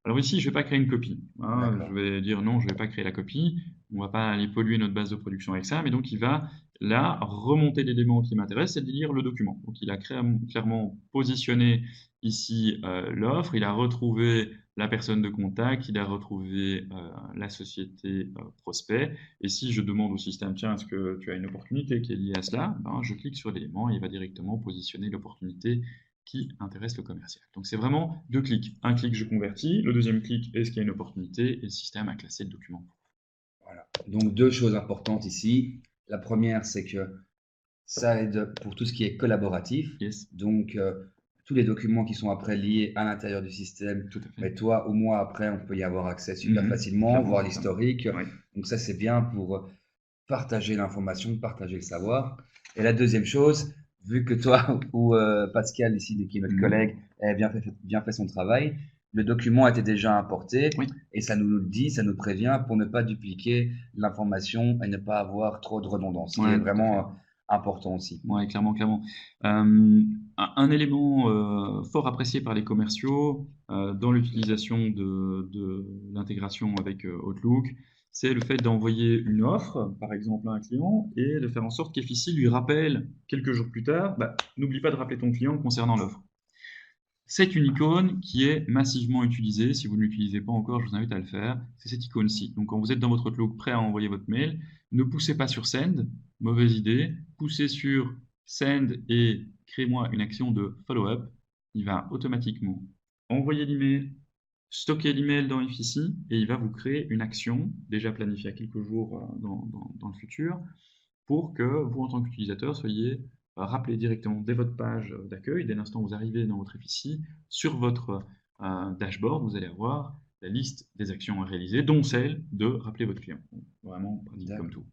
Alors ici, je ne vais pas créer une copie, hein. Je D'accord. vais dire non, je ne vais pas créer la copie. On ne va pas aller polluer notre base de production avec ça, mais donc il va là remonter l'élément qui m'intéresse, c'est de lire le document. Donc il a clairement positionné ici l'offre, il a retrouvé la personne de contact, il a retrouvé la société prospect. Et si je demande au système, tiens, est-ce que tu as une opportunité qui est liée à cela, ben, je clique sur l'élément et il va directement positionner l'opportunité qui intéresse le commercial. Donc c'est vraiment 2 clics. Un clic, je convertis. Le deuxième clic, est-ce qu'il y a une opportunité? Et le système a classé le document. Voilà. Donc deux choses importantes ici. La première, c'est que ça aide pour tout ce qui est collaboratif. Yes, Donc, tous les documents qui sont après liés à l'intérieur du système, tout à fait. mais toi ou moi après, on peut y avoir accès super Mhm, facilement, clairement, voir clairement. l'historique. Ouais. Donc ça, c'est bien pour partager l'information, partager le savoir. Et la deuxième chose, vu que toi ou Pascal, ici, qui est notre Mhm. collègue, a bien fait son travail, le document a été déjà importé Oui, et ça nous le dit, ça nous prévient pour ne pas dupliquer l'information et ne pas avoir trop de redondance, ce qui est ouais, tout à vraiment fait. important aussi. Ouais, clairement, clairement. Un élément fort apprécié par les commerciaux dans l'utilisation de l'intégration avec Outlook, c'est le fait d'envoyer une offre, par exemple, à un client, et de faire en sorte qu'Effici lui rappelle quelques jours plus tard, bah, n'oublie pas de rappeler ton client concernant l'offre. C'est une icône qui est massivement utilisée. Si vous ne l'utilisez pas encore, je vous invite à le faire. C'est cette icône-ci. Donc, quand vous êtes dans votre Outlook prêt à envoyer votre mail, ne poussez pas sur Send, mauvaise idée. Poussez sur Send et créez-moi une action de follow-up. Il va automatiquement envoyer l'email, stocker l'email dans Efficie et il va vous créer une action déjà planifiée à quelques jours dans le futur pour que vous, en tant qu'utilisateur, soyez rappelé directement dès votre page d'accueil, dès l'instant où vous arrivez dans votre Efficie, sur votre dashboard, vous allez avoir la liste des actions à réaliser, dont celle de rappeler votre client. Vraiment pratique comme tout.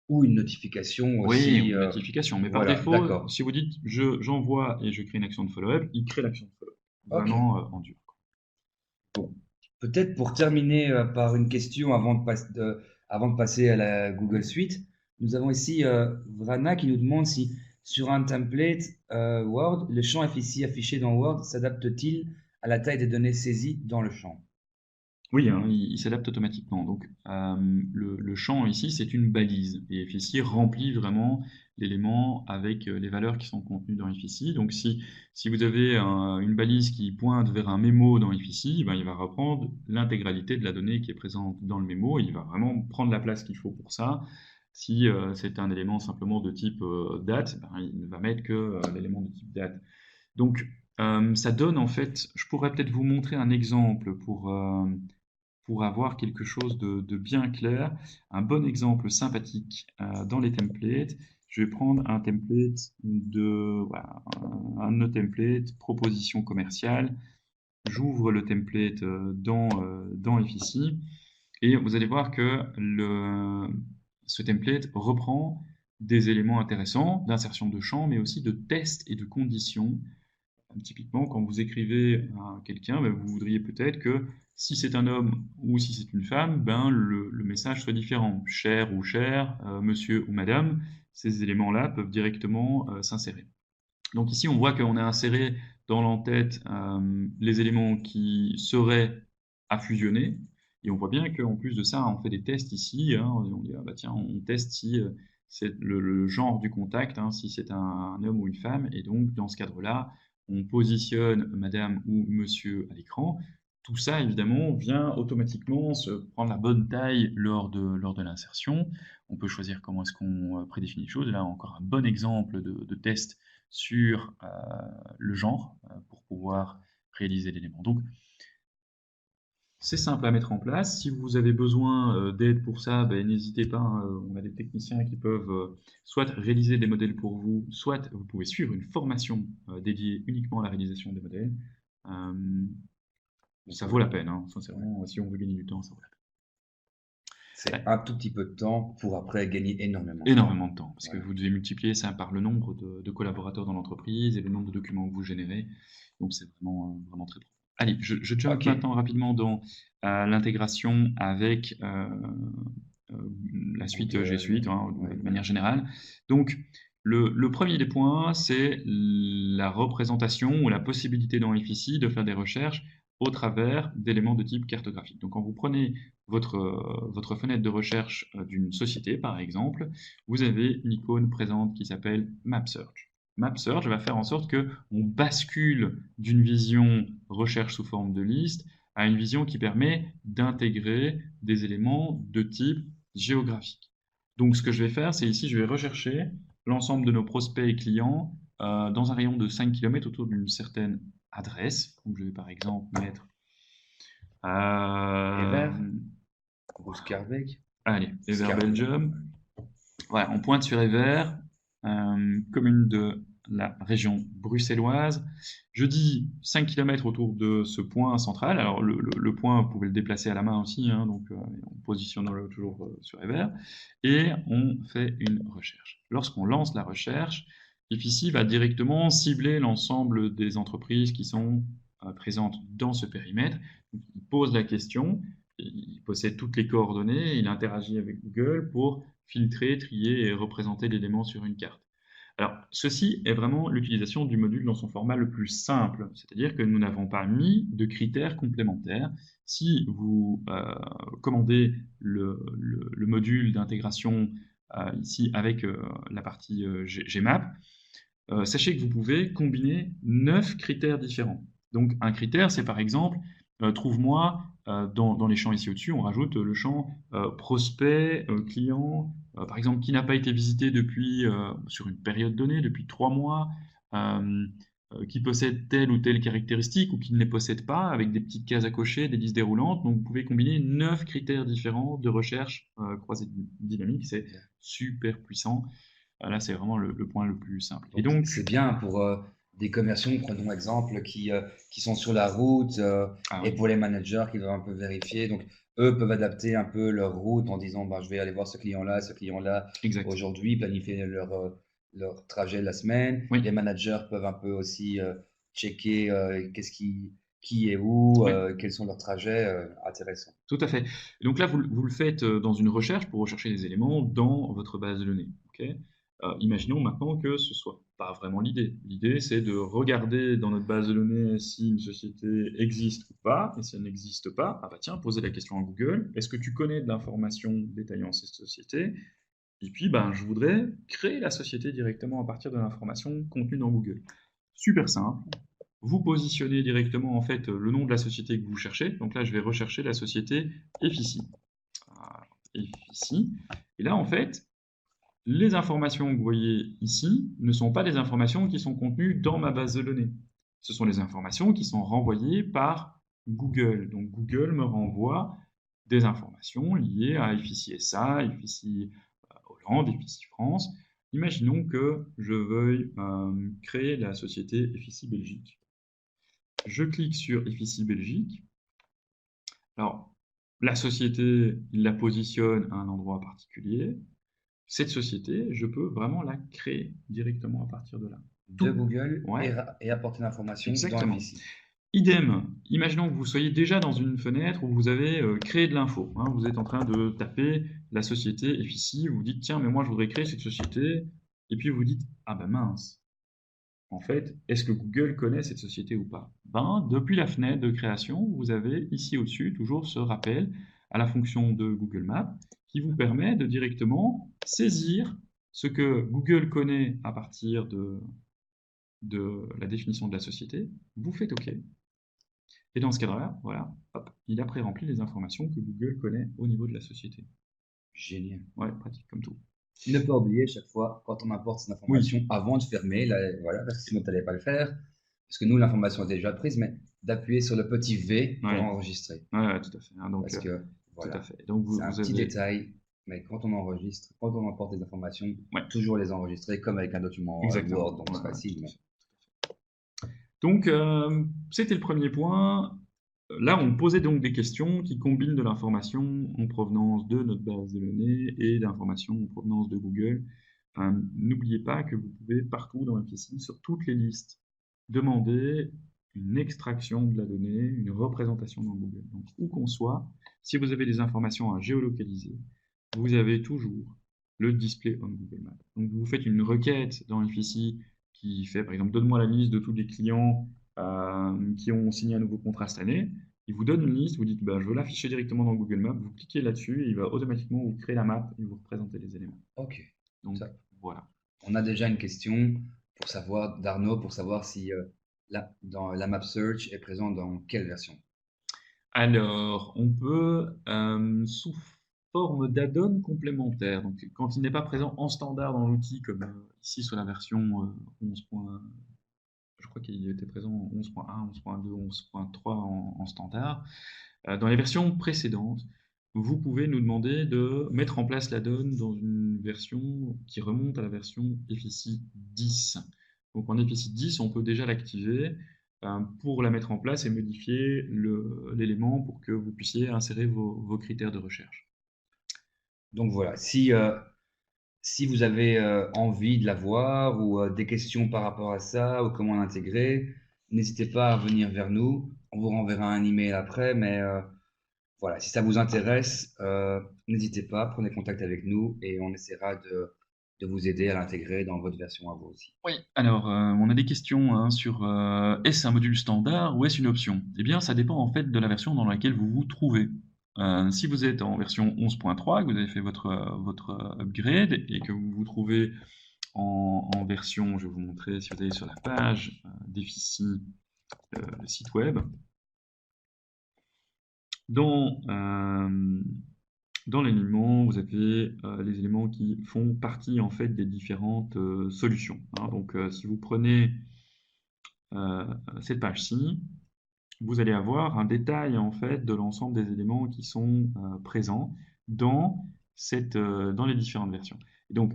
Ou une notification Oui, aussi. une notification. Mais par Voilà, défaut, d'accord. si vous dites j'envoie et je crée une action de follow-up, il crée l'action de follow-up. Ok. Vraiment en dur. Bon. Peut-être pour terminer par une question avant de passer à la Google Suite, nous avons ici Vrana qui nous demande si sur un template Word, le champ FIC affiché dans Word s'adapte-t-il à la taille des données saisies dans le champ? Oui, hein, il s'adapte automatiquement. Donc, le champ ici, c'est une balise. Et Efficie remplit vraiment l'élément avec les valeurs qui sont contenues dans Efficie. Donc, si vous avez une balise qui pointe vers un mémo dans Efficie, ben, il va reprendre l'intégralité de la donnée qui est présente dans le mémo. Il va vraiment prendre la place qu'il faut pour ça. Si c'est un élément simplement de type date, ben, il ne va mettre que l'élément de type date. Donc, ça donne en fait, je pourrais peut-être vous montrer un exemple pour avoir quelque chose de bien clair, un bon exemple sympathique dans les templates. Je vais prendre un template voilà, un de nos templates, proposition commerciale. J'ouvre le template dans Efficie et vous allez voir que ce template reprend des éléments intéressants d'insertion de champs, mais aussi de tests et de conditions. Typiquement, quand vous écrivez à quelqu'un, ben, vous voudriez peut-être que si c'est un homme ou si c'est une femme, ben, le message soit différent. Cher ou cher, monsieur ou madame, ces éléments-là peuvent directement s'insérer. Donc ici, on voit qu'on a inséré dans l'entête les éléments qui seraient à fusionner. Et on voit bien qu'en plus de ça, on fait des tests ici. Hein, on dit, ah bah tiens, on teste si c'est le genre du contact, hein, si c'est un homme ou une femme. Et donc, dans ce cadre-là, on positionne madame ou monsieur à l'écran. Tout ça, évidemment, vient automatiquement se prendre la bonne taille lors de l'insertion. On peut choisir comment est-ce qu'on prédéfinit les choses. Là, encore un bon exemple de test sur le genre pour pouvoir réaliser l'élément. Donc, c'est simple à mettre en place. Si vous avez besoin d'aide pour ça, ben, n'hésitez pas. Hein, on a des techniciens qui peuvent soit réaliser des modèles pour vous, soit vous pouvez suivre une formation dédiée uniquement à la réalisation des modèles. Ça vaut la peine, hein, sincèrement. Si on veut gagner du temps, ça vaut la peine. C'est un tout petit peu de temps pour après gagner énormément de temps. Énormément de temps, parce que Voilà. vous devez multiplier ça par le nombre de collaborateurs dans l'entreprise et le nombre de documents que vous générez. Donc c'est vraiment très profond. Allez, je jump Ok. maintenant rapidement dans l'intégration avec la suite G Google, Suite, hein, ouais. de manière générale. Donc le premier des points, c'est la représentation ou la possibilité dans Efficie de faire des recherches au travers d'éléments de type cartographique. Donc quand vous prenez votre fenêtre de recherche d'une société, par exemple, vous avez une icône présente qui s'appelle Map Search. Map Search va faire en sorte que on bascule d'une vision recherche sous forme de liste à une vision qui permet d'intégrer des éléments de type géographique. Donc ce que je vais faire, c'est ici, je vais rechercher l'ensemble de nos prospects et clients dans un rayon de 5 km autour d'une certaine adresse. Donc je vais par exemple mettre Ever, Rooskerbeek, allez, Ever Scarbeck. Belgium. Voilà, on pointe sur Ever, commune de la région bruxelloise. Je dis 5 km autour de ce point central. Alors, le point, vous pouvez le déplacer à la main aussi, hein, donc on positionne toujours sur Ever. Et on fait une recherche. Lorsqu'on lance la recherche, Efficie va directement cibler l'ensemble des entreprises qui sont présentes dans ce périmètre. Donc, il pose la question, il possède toutes les coordonnées, il interagit avec Google pour filtrer, trier et représenter l'élément sur une carte. Alors, ceci est vraiment l'utilisation du module dans son format le plus simple, c'est-à-dire que nous n'avons pas mis de critères complémentaires. Si vous commandez le module d'intégration ici avec la partie Gmap, sachez que vous pouvez combiner 9 critères différents. Donc, un critère, c'est par exemple, trouve-moi dans les champs ici au-dessus, on rajoute le champ prospect, client, par exemple, qui n'a pas été visité depuis, sur une période donnée, depuis 3 mois, euh, qui possède telle ou telle caractéristique ou qui ne les possède pas, avec des petites cases à cocher, des listes déroulantes. Donc, vous pouvez combiner 9 critères différents de recherche croisée dynamique. C'est super puissant. Là, c'est vraiment le point le plus simple. Et Donc, donc, c'est bien pour des commerciaux, prenons exemple, qui sont sur la route ah et oui, pour les managers qui doivent un peu vérifier. Donc, eux peuvent adapter un peu leur route en disant, bah, je vais aller voir ce client-là exact. aujourd'hui, planifier leur trajet de la semaine. Oui, Les managers peuvent un peu aussi checker qui est où, oui. quels sont leurs trajets intéressants. Tout à fait. Et donc là, vous le faites dans une recherche pour rechercher les éléments dans votre base de données. Ok. Imaginons maintenant que ce soit pas vraiment l'idée. L'idée, c'est de regarder dans notre base de données si une société existe ou pas. Et si elle n'existe pas, ah bah tiens, posez la question à Google. Est-ce que tu connais de l'information détaillant cette société? Et puis, ben, je voudrais créer la société directement à partir de l'information contenue dans Google. Super simple. Vous positionnez directement en fait le nom de la société que vous cherchez. Donc là, je vais rechercher la société Effici. Effici. Et là, en fait, les informations que vous voyez ici ne sont pas des informations qui sont contenues dans ma base de données. Ce sont les informations qui sont renvoyées par Google. Donc Google me renvoie des informations liées à Effici SA, Effici Hollande, Effici France. Imaginons que je veuille créer la société Effici Belgique. Je clique sur Effici Belgique. Alors, la société, il la positionne à un endroit particulier. Cette société, je peux vraiment la créer directement à partir de là. De Tout, Google ouais, et apporter l'information dans exactement. FICI. Idem, imaginons que vous soyez déjà dans une fenêtre où vous avez créé de l'info. Hein. Vous êtes en train de taper la société FICI, vous vous dites, tiens, mais moi je voudrais créer cette société. Et puis vous dites, ah ben mince, en fait, est-ce que Google connaît cette société ou pas? Ben, depuis la fenêtre de création, vous avez ici au-dessus toujours ce rappel à la fonction de Google Maps qui vous permet de directement saisir ce que Google connaît à partir de la définition de la société. Vous faites OK. Et dans ce cadre-là, voilà, hop, il a pré-rempli les informations que Google connaît au niveau de la société. Génial. Ouais, pratique comme tout. Ne pas oublier chaque fois, quand on importe cette Oui, information, avant de fermer, voilà, parce que sinon tu n'allais pas le faire, parce que nous, l'information est déjà prise, mais d'appuyer sur le petit V pour ouais, enregistrer. ouais, ouais, tout à fait. Hein. Donc, Parce que, tout à voilà, fait. Donc, c'est un vous petit avez, détail, mais quand on enregistre, quand on emporte des informations, ouais, toujours les enregistrer comme avec un document exactement. Word, donc Ouais, c'est ouais, facile. tout à Mais... fait. Donc, c'était le premier point. Là, on posait donc des questions qui combinent de l'information en provenance de notre base de données et d'informations en provenance de Google. N'oubliez pas que vous pouvez partout dans FSI, sur toutes les listes, demander une extraction de la donnée, une représentation dans Google. Donc, où qu'on soit, si vous avez des informations à géolocaliser, vous avez toujours le display on Google Maps. Donc, vous faites une requête dans FSI qui fait, par exemple, donne-moi la liste de tous les clients qui ont signé un nouveau contrat cette année. Il vous donne une liste, vous dites, bah, je veux l'afficher directement dans Google Maps, vous cliquez là-dessus et il va automatiquement vous créer la map et vous représenter les éléments. Ok, Donc, ça. voilà. On a déjà une question pour savoir, d'Arnaud, pour savoir si dans la map search est présente dans quelle version. Alors, on peut, sous forme d'add-on complémentaire, donc quand il n'est pas présent en standard dans l'outil, comme ici sur la version 11. Je crois qu'il était présent en 11.1, 11.2, 11.3 en standard. Dans les versions précédentes, vous pouvez nous demander de mettre en place l'add-on dans une version qui remonte à la version FSI 10. Donc en FSI 10, on peut déjà l'activer pour la mettre en place et modifier l'élément pour que vous puissiez insérer vos critères de recherche. Donc voilà, si vous avez envie de la voir ou des questions par rapport à ça ou comment l'intégrer, n'hésitez pas à venir vers nous. On vous renverra un email après, mais voilà, si ça vous intéresse, n'hésitez pas, prenez contact avec nous et on essaiera de vous aider à l'intégrer dans votre version à vous aussi. Oui, alors on a des questions hein, sur est-ce un module standard ou est-ce une option? Eh bien, ça dépend en fait de la version dans laquelle vous vous trouvez. Si vous êtes en version 11.3, que vous avez fait votre upgrade et que vous vous trouvez en version, je vais vous montrer si vous allez sur la page d'Effici le site web. Dans, dans l'élément, vous avez les éléments qui font partie en fait des différentes solutions, hein. Donc, si vous prenez cette page-ci, vous allez avoir un détail en fait de l'ensemble des éléments qui sont présents dans dans les différentes versions. Et donc,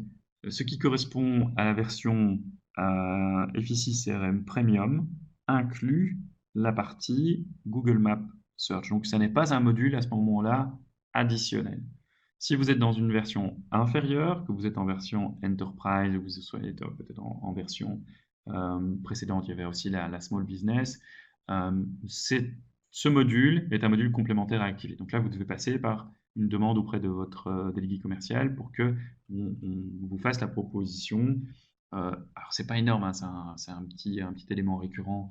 ce qui correspond à la version FIC CRM Premium inclut la partie Google Maps Search. Donc, ça n'est pas un module à ce moment-là additionnel. Si vous êtes dans une version inférieure, que vous êtes en version Enterprise, ou vous soyez peut-être en version précédente, il y avait aussi la Small Business, ce module est un module complémentaire à activer. Donc là, vous devez passer par une demande auprès de votre délégué commercial pour que on vous fasse la proposition. Alors, c'est pas énorme, hein, c'est un petit élément récurrent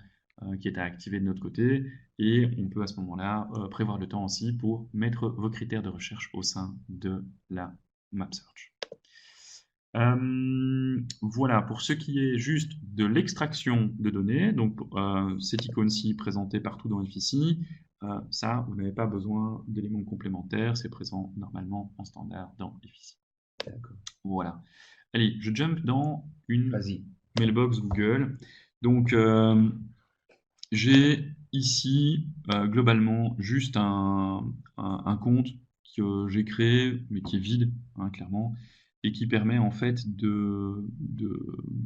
qui est à activer de notre côté. Et on peut à ce moment-là prévoir le temps aussi pour mettre vos critères de recherche au sein de la Map Search. Voilà, pour ce qui est juste de l'extraction de données, donc cette icône-ci présentée partout dans FIC, ça, vous n'avez pas besoin d'éléments complémentaires, c'est présent normalement en standard dans FIC. Voilà. Allez, je jump dans une mailbox Google. Donc, j'ai ici globalement juste un compte que j'ai créé, mais qui est vide, hein, clairement, et qui permet en fait de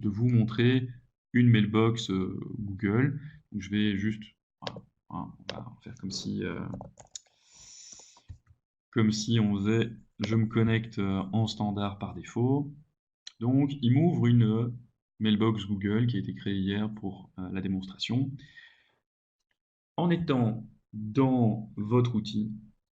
vous montrer une mailbox Google. Donc, je vais juste, voilà, hein, on va faire comme si on faisait, je me connecte en standard par défaut. Donc, il m'ouvre une mailbox Google qui a été créée hier pour la démonstration. En étant dans votre outil,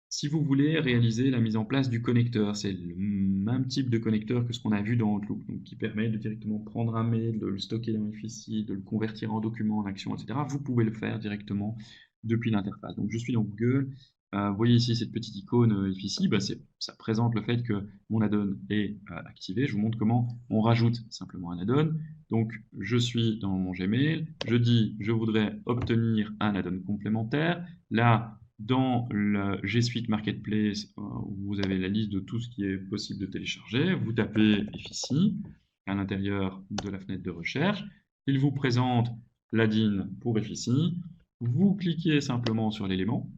si vous voulez réaliser la mise en place du connecteur, c'est le même type de connecteur que ce qu'on a vu dans Outlook, donc qui permet de directement prendre un mail, de le stocker dans FIC, de le convertir en document, en action, etc. Vous pouvez le faire directement depuis l'interface. Donc je suis dans Google. Vous voyez ici cette petite icône FIC, ça présente le fait que mon add-on est activé. Je vous montre comment on rajoute simplement un add-on. Donc, je suis dans mon Gmail, je dis je voudrais obtenir un add-on complémentaire. Là, dans le G Suite Marketplace, vous avez la liste de tout ce qui est possible de télécharger. Vous tapez FIC à l'intérieur de la fenêtre de recherche. Il vous présente l'add-in pour FIC. Vous cliquez simplement sur l'élément.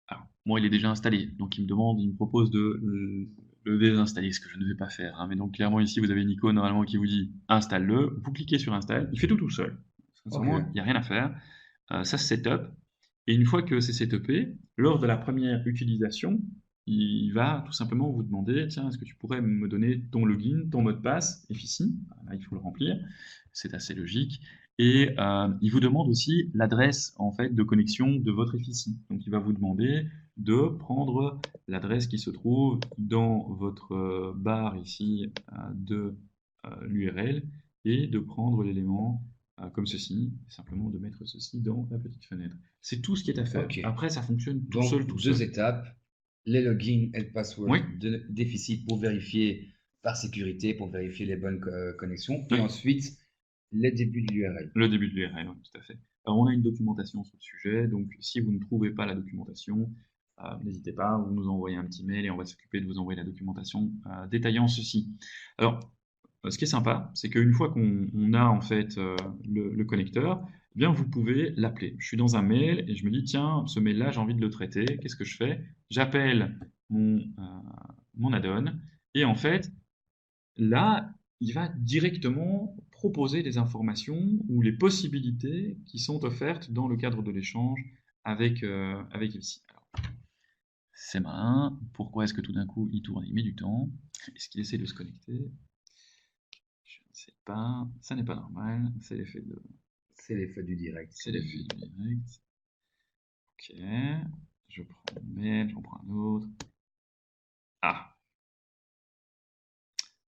Alors, moi, il est déjà installé, donc il me propose de le désinstaller, ce que je ne vais pas faire, hein. Mais donc clairement ici, vous avez une icône normalement qui vous dit installe-le. Vous cliquez sur install, il fait tout seul. Sincèrement, il n'y a rien à faire. Ça se setup. Et une fois que c'est setupé, lors de la première utilisation, il va tout simplement vous demander, tiens, est-ce que tu pourrais me donner ton login, ton mot de passe, FIC, là, il faut le remplir, c'est assez logique. Et il vous demande aussi l'adresse en fait de connexion de votre FIC. Donc il va vous demander de prendre l'adresse qui se trouve dans votre barre ici de l'URL et de prendre l'élément comme ceci, simplement de mettre ceci dans la petite fenêtre. C'est tout ce qui est à faire. Okay. Après, ça fonctionne tout Donc, seul. deux étapes, les logins et le password Oui. de déficit pour vérifier par sécurité, pour vérifier les bonnes connexions. Et Oui. ensuite, le début de l'URL. Le début de l'URL, oui, tout à fait. Alors, on a une documentation sur le sujet, donc si vous ne trouvez pas la documentation, n'hésitez pas, vous nous envoyez un petit mail et on va s'occuper de vous envoyer la documentation détaillant ceci. Alors, ce qui est sympa, c'est qu'une fois qu'on a en fait le connecteur, eh bien vous pouvez l'appeler. Je suis dans un mail et je me dis, tiens, ce mail-là, j'ai envie de le traiter. Qu'est-ce que je fais? J'appelle mon add-on et en fait, là, il va directement proposer des informations ou les possibilités qui sont offertes dans le cadre de l'échange avec IFC. Alors, c'est malin. Pourquoi est-ce que tout d'un coup il tourne et il met du temps? Est-ce qu'il essaie de se connecter? Je ne sais pas. Ça n'est pas normal. C'est l'effet du direct. C'est l'effet du direct. Ok. Je prends un mail, j'en prends un autre. Ah!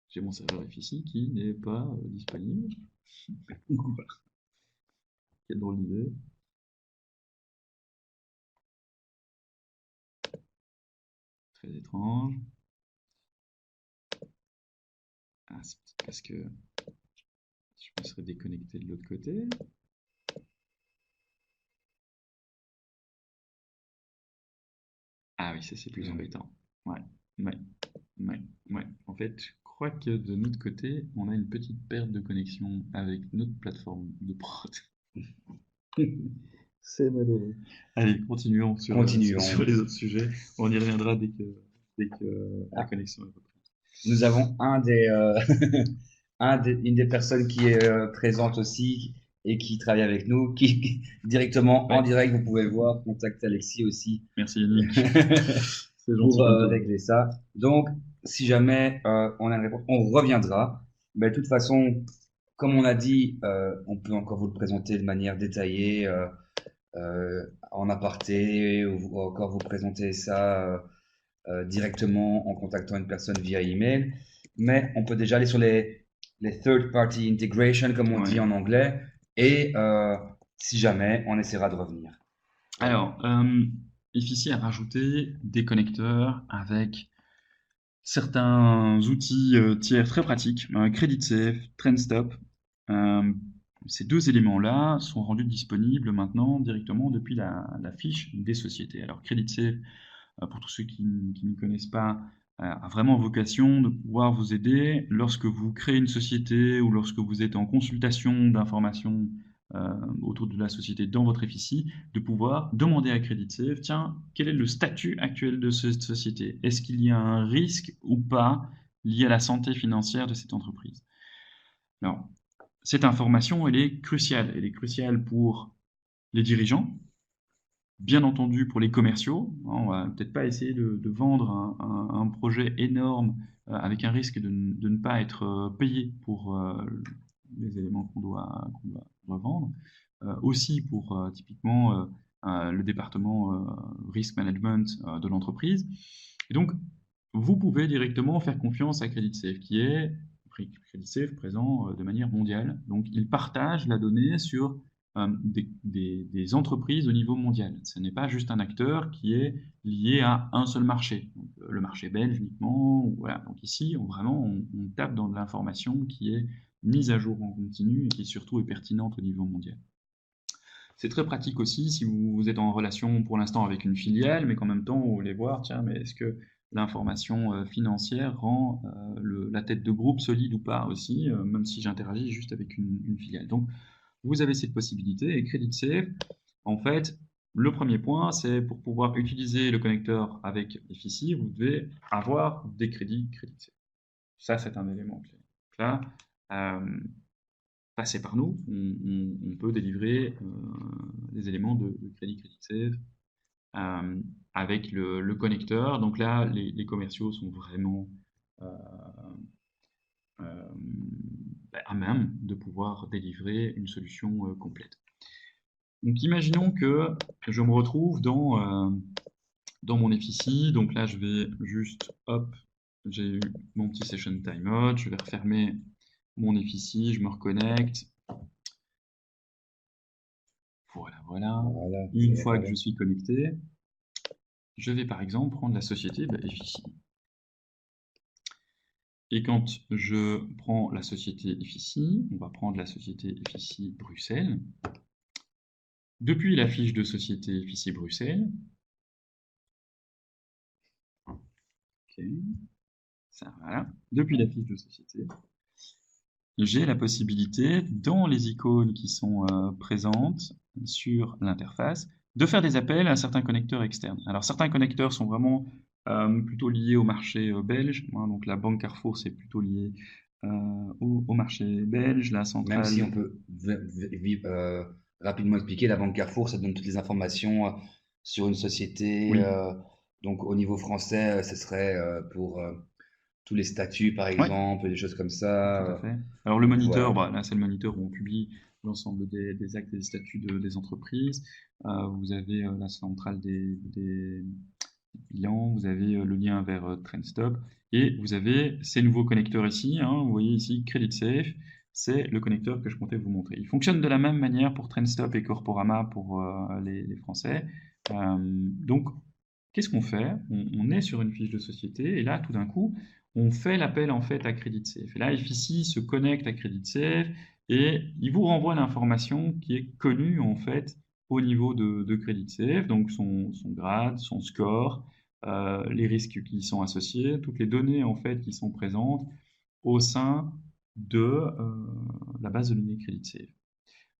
J'ai mon serveur FIC qui n'est pas disponible. Quelle drôle d'idée. Très étrange. Ah, c'est parce que je me serais déconnecté de l'autre côté. Ah oui, ça c'est plus Hmm. embêtant. Ouais, ouais, ouais, ouais. En fait, je crois que de notre côté, on a une petite perte de connexion avec notre plateforme de prod. C'est malheureux. Allez, continuons sur Continuons. les autres sujets. On y reviendra dès que la Ah, connexion est reprise. nous avons une des personnes qui est présente aussi et qui travaille avec nous, qui directement en Ouais, direct, vous pouvez le voir, contacte Alexis aussi merci Yannick. C'est gentil pour comme toi. régler ça. Donc, si jamais on a une réponse, on reviendra. Mais de toute façon, comme on a dit, on peut encore vous le présenter de manière détaillée, en aparté, ou encore vous présenter ça directement en contactant une personne via email. Mais on peut déjà aller sur les third party integration, comme on Ouais. dit en anglais, et si jamais, on essaiera de revenir. Voilà. Alors, Efficie a rajouté des connecteurs avec certains outils tiers très pratiques, CreditSafe, TrendStop. Euh, Ces deux éléments-là sont rendus disponibles maintenant directement depuis la fiche des sociétés. Alors, CreditSafe, pour tous ceux qui ne connaissent pas, a vraiment vocation de pouvoir vous aider lorsque vous créez une société ou lorsque vous êtes en consultation d'informations autour de la société dans votre FICI, de pouvoir demander à CreditSafe, tiens, quel est le statut actuel de cette société? Est-ce qu'il y a un risque ou pas lié à la santé financière de cette entreprise? Alors, cette information, elle est cruciale. Elle est cruciale pour les dirigeants, bien entendu pour les commerciaux. On va peut-être pas essayer de vendre un projet énorme avec un risque de ne pas être payé pour les éléments qu'on doit revendre. Aussi pour typiquement le département risk management de l'entreprise. Et donc, vous pouvez directement faire confiance à CreditSafe, qui est CreditSafe présent de manière mondiale. Donc, ils partagent la donnée sur des entreprises au niveau mondial. Ce n'est pas juste un acteur qui est lié à un seul marché, donc, le marché belge uniquement. Voilà. Donc ici, on tape dans de l'information qui est mise à jour en continu et qui surtout est pertinente au niveau mondial. C'est très pratique aussi si vous êtes en relation pour l'instant avec une filiale, mais qu'en même temps, vous voulez voir, tiens, mais est-ce que l'information financière rend la tête de groupe solide ou pas aussi, même si j'interagis juste avec une filiale. Donc, vous avez cette possibilité et CreditSafe, en fait, le premier point, c'est pour pouvoir utiliser le connecteur avec FICI, vous devez avoir des crédits CreditSafe. Ça, c'est un élément clé. Donc là, euh, passez par nous, on peut délivrer des éléments de crédit CreditSafe euh, avec le connecteur. Donc là, les commerciaux sont vraiment euh, euh, à même de pouvoir délivrer une solution complète. Donc imaginons que je me retrouve dans mon FICI. Donc là, je vais juste, hop, j'ai eu mon petit session timeout. Je vais refermer mon FICI, je me reconnecte. Voilà, voilà. Voilà, Une c'est fois que je réparé. suis connecté, je vais par exemple prendre la société FICI. Et quand je prends la société FICI, on va prendre la société FICI Bruxelles. Depuis la fiche de société FICI Bruxelles, ok, ça, voilà. Depuis la fiche de société, j'ai la possibilité, dans les icônes qui sont présentes sur l'interface, de faire des appels à certains connecteurs externes. Alors certains connecteurs sont vraiment plutôt liés au marché belge, hein, donc la banque Carrefour c'est plutôt lié au marché belge, la Même si centrale. on peut rapidement expliquer, la banque Carrefour, ça donne toutes les informations sur une société. Oui, Donc au niveau français, ce serait pour tous les statuts, par ouais, exemple, des choses comme tout ça. à fait. Alors le Donc moniteur, voilà. bah, là c'est le moniteur où on publie l'ensemble des actes et des statuts des entreprises. Vous avez la centrale des clients, vous avez le lien vers TrendStop et vous avez ces nouveaux connecteurs ici. Hein, vous voyez ici CreditSafe, c'est le connecteur que je comptais vous montrer. Il fonctionne de la même manière pour TrendStop et Corporama pour les Français. Donc, qu'est-ce qu'on fait? On est sur une fiche de société et là, tout d'un coup, on fait l'appel en fait à CreditSafe. Et là, FICI se connecte à CreditSafe et il vous renvoie l'information qui est connue en fait au niveau de CreditSafe, donc son grade, son score, les risques qui y sont associés, toutes les données en fait qui sont présentes au sein de la base de données CreditSafe.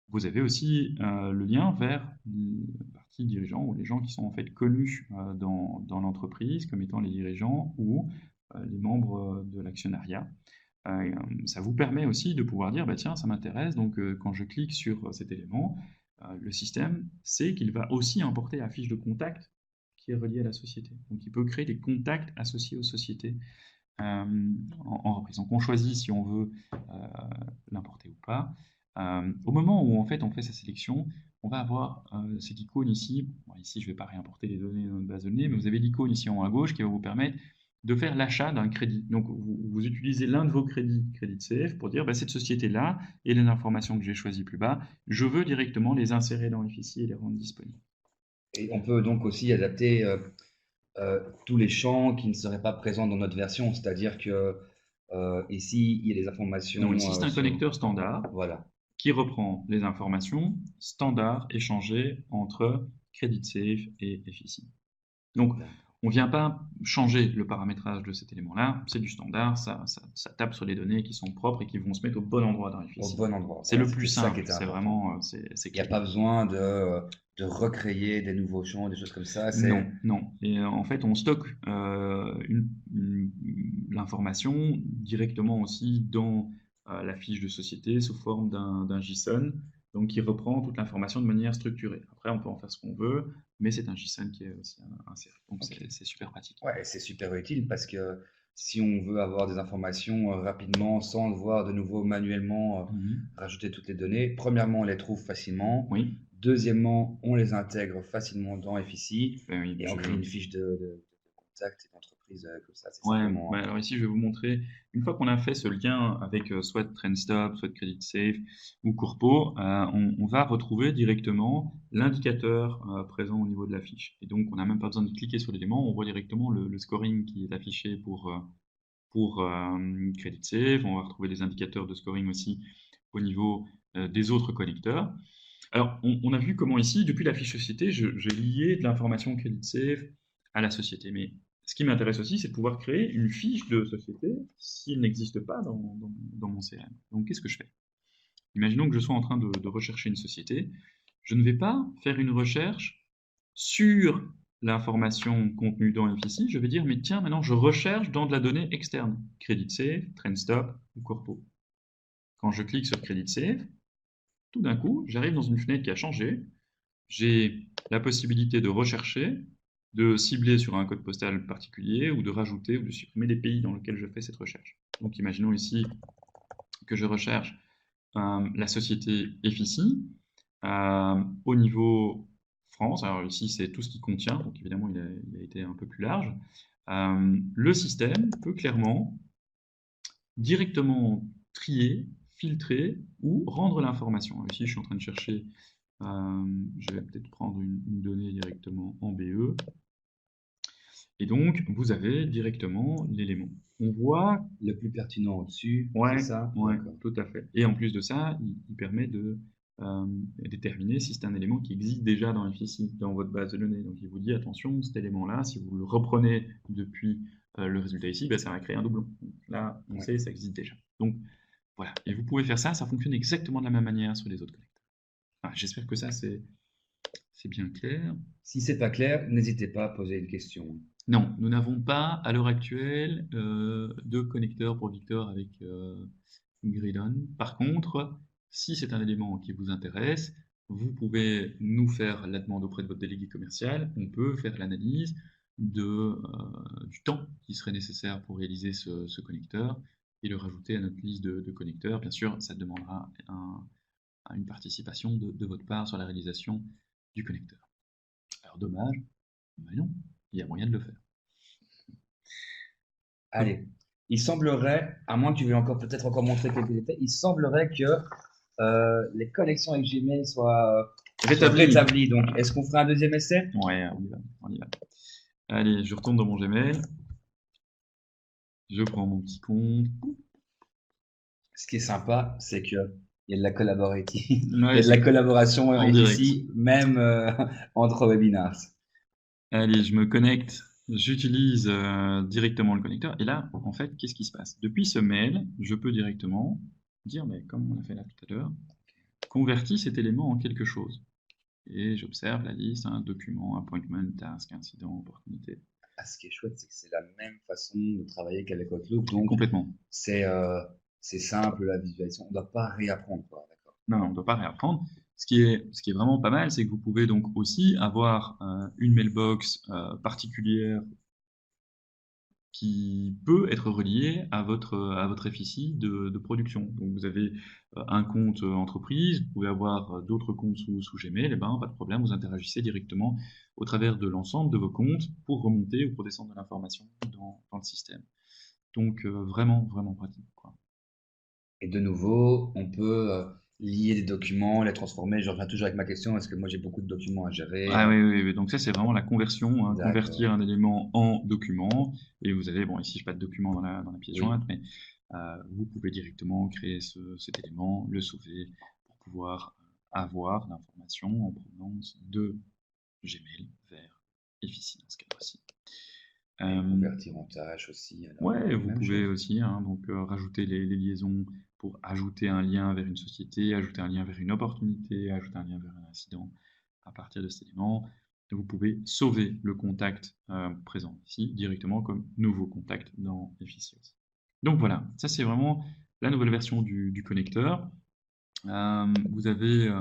Vous avez aussi le lien vers la partie dirigeants ou les gens qui sont en fait connus dans l'entreprise comme étant les dirigeants ou les membres de l'actionnariat. Ça vous permet aussi de pouvoir dire, bah, tiens, ça m'intéresse, donc quand je clique sur cet élément, le système sait qu'il va aussi importer la fiche de contact qui est reliée à la société. Donc il peut créer des contacts associés aux sociétés en reprise. Donc on choisit si on veut l'importer ou pas. Au moment où en fait on fait sa sélection, on va avoir cette icône ici. Bon, ici, je ne vais pas réimporter les données dans notre base de données, mais vous avez l'icône ici en haut à gauche qui va vous permettre de faire l'achat d'un crédit. Donc, vous utilisez l'un de vos crédits CreditSafe pour dire bah, cette société-là et les informations que j'ai choisies plus bas, je veux directement les insérer dans FICI et les rendre disponibles. Et on peut donc aussi adapter tous les champs qui ne seraient pas présents dans notre version, c'est-à-dire que ici, il y a des informations. Non, ici, c'est un connecteur standard Voilà. qui reprend les informations standards échangées entre CreditSafe et FICI. Donc, on ne vient pas changer le paramétrage de cet élément-là, c'est du standard, ça tape sur les données qui sont propres et qui vont se mettre au bon endroit dans FICI. Au bon endroit. C'est Voilà, le plus simple, c'est important. vraiment... Il n'y a pas besoin de recréer des nouveaux champs, des choses comme ça. Non, non. Et en fait, on stocke l'information directement aussi dans la fiche de société sous forme d'un JSON, donc qui reprend toute l'information de manière structurée. Après, on peut en faire ce qu'on veut, mais c'est un JSON qui est aussi inséré. Donc, c'est super pratique. Ouais, c'est super utile parce que si on veut avoir des informations rapidement sans devoir de nouveau manuellement rajouter toutes les données, premièrement, on les trouve facilement. Oui. Deuxièmement, on les intègre facilement dans FICI Oui, et on crée une fiche de contact et d'entreprise comme ça. Ouais, alors ici, je vais vous montrer, une fois qu'on a fait ce lien avec soit TrendStop, soit CreditSafe ou Corpo, on va retrouver directement l'indicateur présent au niveau de la fiche. Et donc, on n'a même pas besoin de cliquer sur l'élément, on voit directement le scoring qui est affiché pour CreditSafe. On va retrouver les indicateurs de scoring aussi au niveau des autres connecteurs. Alors, on a vu comment ici, depuis la fiche société, j'ai lié de l'information CreditSafe à la société. Mais ce qui m'intéresse aussi, c'est de pouvoir créer une fiche de société s'il n'existe pas dans mon CRM. Donc, qu'est-ce que je fais? Imaginons que je sois en train de rechercher une société. Je ne vais pas faire une recherche sur l'information contenue dans FICI. Je vais dire, mais tiens, maintenant, je recherche dans de la donnée externe. CreditSafe, TrendStop ou Corpo. Quand je clique sur CreditSafe, tout d'un coup, j'arrive dans une fenêtre qui a changé. J'ai la possibilité de rechercher, de cibler sur un code postal particulier ou de rajouter ou de supprimer des pays dans lesquels je fais cette recherche. Donc imaginons ici que je recherche la société FICI au niveau France. Alors ici, c'est tout ce qui contient, donc évidemment, il a été un peu plus large. Le système peut clairement directement trier, filtrer ou rendre l'information. Ici, je suis en train de chercher, je vais peut-être prendre une donnée directement en BE. Et donc, vous avez directement l'élément. On voit le plus pertinent au-dessus, ouais, c'est ça? Ouais, tout à fait. Et en plus de ça, il permet de déterminer si c'est un élément qui existe déjà dans FICI, dans votre base de données. Donc, il vous dit, attention, cet élément-là, si vous le reprenez depuis le résultat ici, ben, ça va créer un doublon. Donc, là, on sait, ça existe déjà. Donc, voilà. Et vous pouvez faire ça, ça fonctionne exactement de la même manière sur les autres connecteurs. Enfin, j'espère que ça, c'est bien clair. Si c'est pas clair, n'hésitez pas à poser une question. Non, nous n'avons pas, à l'heure actuelle, de connecteur pour Victor avec Gridon. Par contre, si c'est un élément qui vous intéresse, vous pouvez nous faire la demande auprès de votre délégué commercial. On peut faire l'analyse du temps qui serait nécessaire pour réaliser ce connecteur et le rajouter à notre liste de connecteurs. Bien sûr, ça demandera une participation de votre part sur la réalisation du connecteur. Alors dommage, mais non, il y a moyen de le faire. Allez, il semblerait, à moins que tu veuilles peut-être encore montrer quelques détails, il semblerait que les connexions avec Gmail soient rétablies. Donc, est-ce qu'on fera un deuxième essai? Ouais, on y va. Allez, je retourne dans mon Gmail. Je prends mon petit compte. Ce qui est sympa, c'est qu'il y a de la collaboration ici, même entre webinars. Allez, je me connecte j'utilise directement le connecteur. Et là, en fait, qu'est-ce qui se passe? Depuis ce mail, je peux directement dire, mais comme on a fait là tout à l'heure, convertis cet élément en quelque chose. Et j'observe la liste, un document, appointment, task, incident, opportunité. Ah, ce qui est chouette, c'est que c'est la même façon de travailler qu'avec Outlook. Donc, Complètement. c'est simple, la visualisation. On ne doit pas réapprendre, quoi. D'accord. Non, on ne doit pas réapprendre. Ce qui est vraiment pas mal, c'est que vous pouvez donc aussi avoir une mailbox particulière qui peut être reliée à votre FICI de production. Donc vous avez un compte entreprise, vous pouvez avoir d'autres comptes sous Gmail, et ben, pas de problème, vous interagissez directement au travers de l'ensemble de vos comptes pour remonter ou pour descendre de l'information dans le système. Donc vraiment, vraiment pratique, quoi. Et de nouveau, on peut lier des documents, les transformer. Je reviens toujours avec ma question, parce que moi, j'ai beaucoup de documents à gérer. Ah oui, oui, oui. Donc ça, c'est vraiment la conversion, hein, D'accord. convertir un élément en document. Et vous avez, bon, ici, je n'ai pas de document dans la pièce Oui. jointe, mais vous pouvez directement créer cet élément, le sauver pour pouvoir avoir l'information en provenance de Gmail vers Effici dans ce cas-ci. Et Euh, convertir en tâches aussi. Alors, Ouais, vous même pouvez chose. aussi hein, donc, rajouter les liaisons pour ajouter un lien vers une société, ajouter un lien vers une opportunité, ajouter un lien vers un incident à partir de cet élément. Et vous pouvez sauver le contact présent ici directement comme nouveau contact dans Efficience. Donc voilà, ça c'est vraiment la nouvelle version du connecteur. Vous avez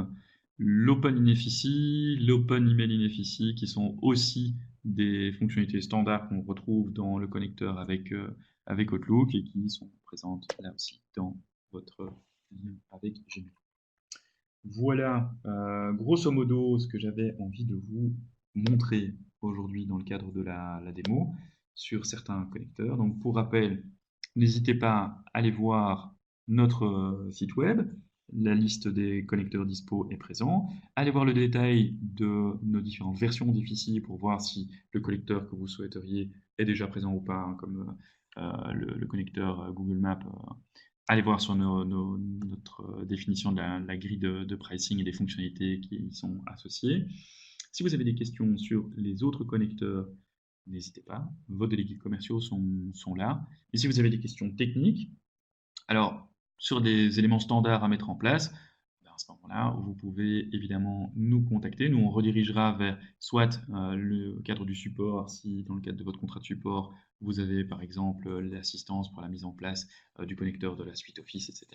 l'Open Inefficy, l'Open Email Inefficy qui sont aussi des fonctionnalités standards qu'on retrouve dans le connecteur avec Outlook et qui sont présentes là aussi dans votre lien avec Gmail. Voilà, grosso modo, ce que j'avais envie de vous montrer aujourd'hui dans le cadre de la démo sur certains connecteurs. Donc, pour rappel, n'hésitez pas à aller voir notre site web. La liste des connecteurs dispo est présente. Allez voir le détail de nos différentes versions d'Effici pour voir si le connecteur que vous souhaiteriez est déjà présent ou pas, hein, comme le connecteur Google Maps allez voir sur notre définition de la grille de pricing et des fonctionnalités qui y sont associées. Si vous avez des questions sur les autres connecteurs, n'hésitez pas, vos délégués commerciaux sont là. Et si vous avez des questions techniques, alors sur des éléments standards à mettre en place, à ce moment-là, vous pouvez évidemment nous contacter. Nous, on redirigera vers soit le cadre du support, si dans le cadre de votre contrat de support, vous avez par exemple l'assistance pour la mise en place du connecteur de la suite Office, etc.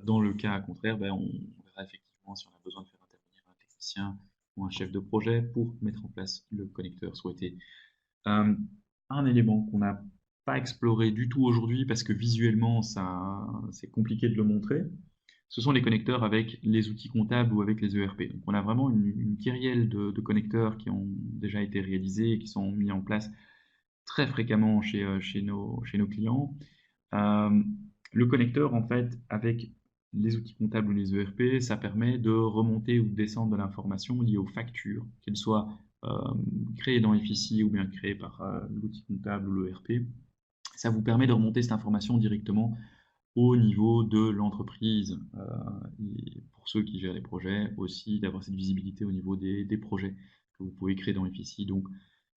Dans le cas contraire, ben, on verra effectivement si on a besoin de faire intervenir un technicien ou un chef de projet pour mettre en place le connecteur souhaité. Euh, un élément qu'on n'a pas exploré du tout aujourd'hui parce que visuellement, c'est compliqué de le montrer, ce sont les connecteurs avec les outils comptables ou avec les ERP. Donc on a vraiment une kyrielle de connecteurs qui ont déjà été réalisés et qui sont mis en place très fréquemment chez nos clients. Euh, le connecteur, en fait, avec les outils comptables ou les ERP, ça permet de remonter ou de descendre de l'information liée aux factures, qu'elles soient créées dans Effici ou bien créées par l'outil comptable ou l'ERP. Ça vous permet de remonter cette information directement au niveau de l'entreprise. Et pour ceux qui gèrent les projets, aussi d'avoir cette visibilité au niveau des projets que vous pouvez créer dans Effici. Donc,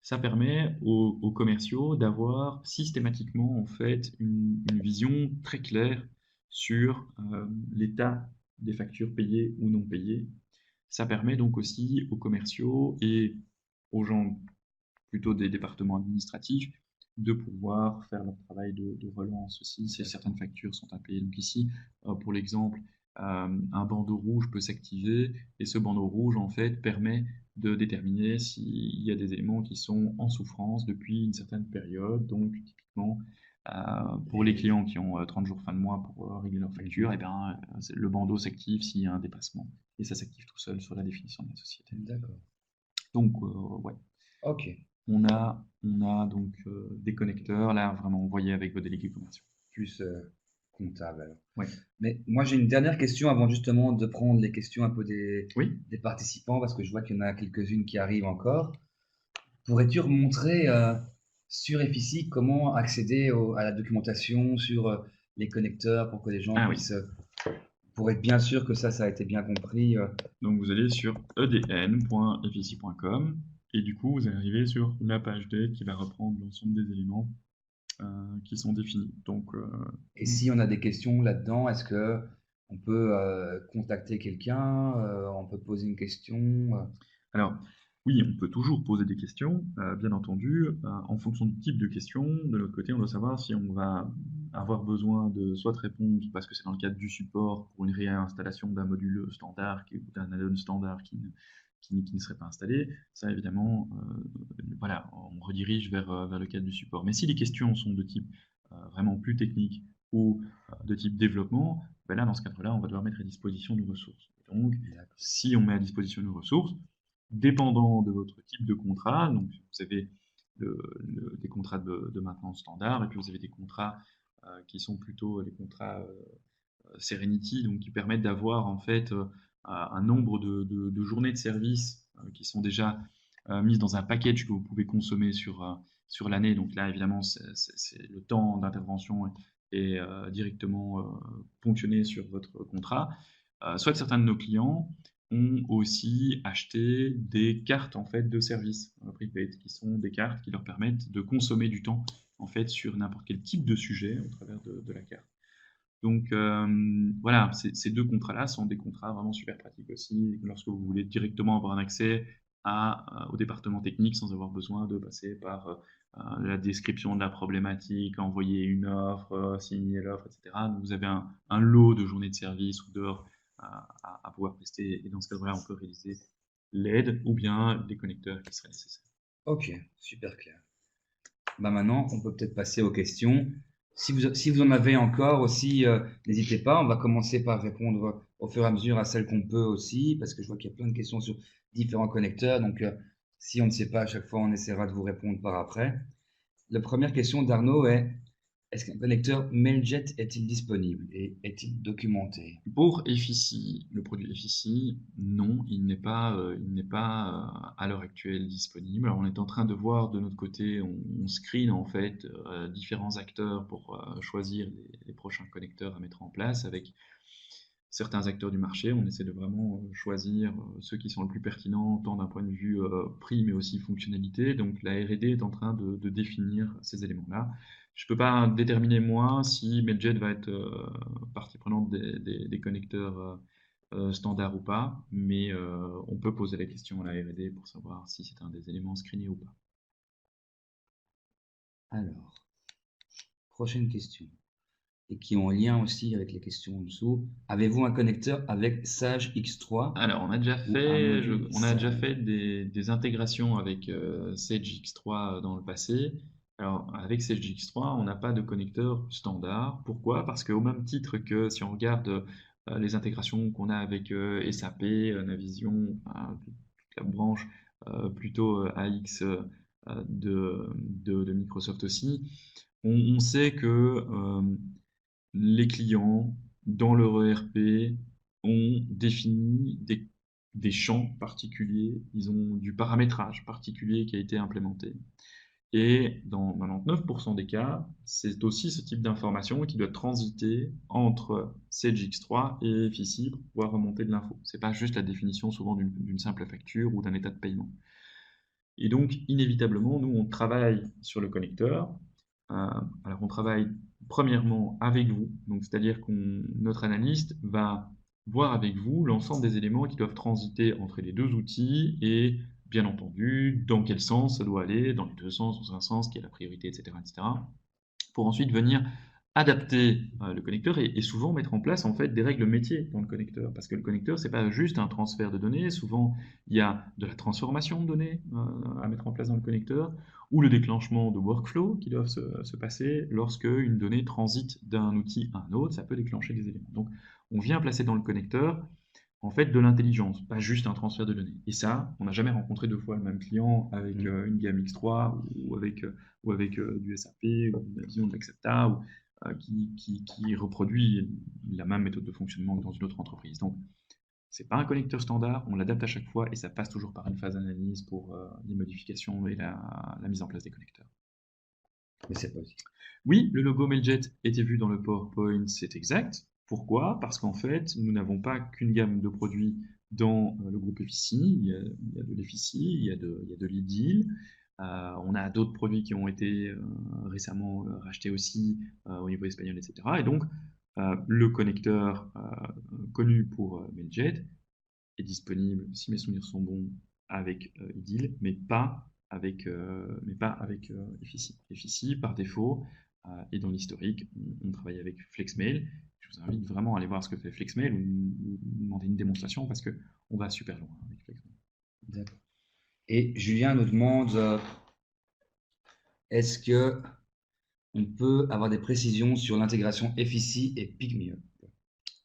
ça permet aux commerciaux d'avoir systématiquement en fait une vision très claire sur l'état des factures payées ou non payées. Ça permet donc aussi aux commerciaux et aux gens plutôt des départements administratifs de pouvoir faire leur travail de relance aussi si certaines factures sont impayées. Donc ici, pour l'exemple, un bandeau rouge peut s'activer et ce bandeau rouge en fait permet de déterminer s'il y a des éléments qui sont en souffrance depuis une certaine période. Donc typiquement, pour les clients qui ont 30 jours fin de mois pour régler leur facture, eh bien, le bandeau s'active s'il y a un dépassement et ça s'active tout seul sur la définition de la société. D'accord. Donc, ouais. Ok. On a donc des connecteurs, là, vraiment envoyés avec vos délégués commerciaux. Plus comptable, alors. Ouais. Mais moi, j'ai une dernière question avant justement de prendre les questions un peu Oui. des participants, parce que je vois qu'il y en a quelques-unes qui arrivent encore. Pourrais-tu montrer sur Effici comment accéder à la documentation sur les connecteurs pour que les gens Ah oui. puissent, pour être bien sûr que ça a été bien compris. Donc vous allez sur edn.effici.com Et du coup, vous allez arriver sur la page d'aide qui va reprendre l'ensemble des éléments qui sont définis. Donc, Et si on a des questions là-dedans, est-ce que on peut contacter quelqu'un, on peut poser une question alors, oui, on peut toujours poser des questions, bien entendu, en fonction du type de question. De l'autre côté, on doit savoir si on va avoir besoin de soit de répondre parce que c'est dans le cadre du support pour une réinstallation d'un module standard ou d'un add-on standard qui ne serait pas installé. Ça, évidemment, voilà, on redirige vers le cadre du support. Mais si les questions sont de type vraiment plus technique ou de type développement, ben là, dans ce cadre-là, on va devoir mettre à disposition nos ressources. Et donc, D'accord. si on met à disposition nos ressources, dépendant de votre type de contrat, donc vous avez des contrats de maintenance standard, et puis vous avez des contrats qui sont plutôt les contrats Serenity, donc qui permettent d'avoir en fait un nombre de journées de service qui sont déjà mises dans un package que vous pouvez consommer sur l'année. Donc là, évidemment, le temps d'intervention est directement ponctionné sur votre contrat. Soit certains de nos clients ont aussi acheté des cartes en fait de service prepaid, qui sont des cartes qui leur permettent de consommer du temps en fait sur n'importe quel type de sujet au travers de la carte. Donc voilà, ces deux contrats-là sont des contrats vraiment super pratiques aussi lorsque vous voulez directement avoir un accès au département technique sans avoir besoin de passer par la description de la problématique, envoyer une offre, signer l'offre, etc. Donc vous avez un lot de journées de service ou d'heures à pouvoir tester, et dans ce cas-là, on peut réaliser l'aide ou bien les connecteurs qui seraient nécessaires. Ok, super clair. Bah maintenant, on peut peut-être passer aux questions. Si vous en avez encore aussi, n'hésitez pas. On va commencer par répondre au fur et à mesure à celles qu'on peut aussi, parce que je vois qu'il y a plein de questions sur différents connecteurs. Donc, si on ne sait pas à chaque fois, on essaiera de vous répondre par après. La première question d'Arnaud est, est-ce qu'un connecteur Mailjet est-il disponible et est-il documenté? Pour Efficie, le produit Efficie, non, il n'est pas à l'heure actuelle disponible. Alors, on est en train de voir de notre côté, on screen en fait différents acteurs pour choisir les prochains connecteurs à mettre en place avec certains acteurs du marché. On essaie de vraiment choisir ceux qui sont le plus pertinents, tant d'un point de vue prix, mais aussi fonctionnalité. Donc la R&D est en train de définir ces éléments-là. Je ne peux pas déterminer, moi, si Medjet va être partie prenante des connecteurs standards ou pas, mais on peut poser la question à la R&D pour savoir si c'est un des éléments screenés ou pas. Alors, prochaine question. Et qui ont un lien aussi avec les questions en dessous. Avez-vous un connecteur avec Sage X3 Alors, ou un module on a déjà Sage? fait des intégrations avec Sage X3 dans le passé. Alors, avec Sage X3, on n'a pas de connecteur standard. Pourquoi? Parce qu'au même titre que si on regarde les intégrations qu'on a avec SAP, Navision, enfin, toute la branche plutôt AX de Microsoft aussi, on sait que les clients, dans leur ERP, ont défini des champs particuliers, ils ont du paramétrage particulier qui a été implémenté. Et dans 99% des cas, c'est aussi ce type d'information qui doit transiter entre Sage X3 et FICI pour pouvoir remonter de l'info. Ce n'est pas juste la définition souvent d'une simple facture ou d'un état de paiement. Et donc, inévitablement, nous, on travaille sur le connecteur. Alors, on travaille premièrement avec vous, donc c'est-à-dire que notre analyste va voir avec vous l'ensemble des éléments qui doivent transiter entre les deux outils et, bien entendu, dans quel sens ça doit aller, dans les deux sens, dans un sens, qui est la priorité, etc., etc., pour ensuite venir adapter le connecteur et souvent mettre en place en fait des règles métiers dans le connecteur, parce que le connecteur c'est pas juste un transfert de données, souvent il y a de la transformation de données à mettre en place dans le connecteur ou le déclenchement de workflows qui doivent se passer lorsque une donnée transite d'un outil à un autre, ça peut déclencher des éléments. Donc on vient placer dans le connecteur en fait de l'intelligence, pas juste un transfert de données. Et ça, on n'a jamais rencontré deux fois le même client avec une gamme X3 ou avec du SAP ou une vision de l'Accepta ou qui reproduit la même méthode de fonctionnement que dans une autre entreprise. Donc, c'est pas un connecteur standard, on l'adapte à chaque fois et ça passe toujours par une phase d'analyse pour les modifications et la mise en place des connecteurs. Mais c'est pas aussi. Oui, le logo Mailjet était vu dans le PowerPoint, c'est exact. Pourquoi? Parce qu'en fait, nous n'avons pas qu'une gamme de produits dans le groupe FICI. Il y a de l'FICI, il y a de l'IDIL. On a d'autres produits qui ont été récemment rachetés aussi au niveau espagnol, etc. Et donc, le connecteur connu pour Mailjet est disponible, si mes souvenirs sont bons, avec IDIL, mais pas avec FICI. FICI, par défaut, et dans l'historique, on travaille avec FlexMail. Je vous invite vraiment à aller voir ce que fait FlexMail ou demander une démonstration parce qu'on va super loin avec FlexMail. D'accord. Et Julien nous demande, est-ce que on peut avoir des précisions sur l'intégration FICI et PicMeUp?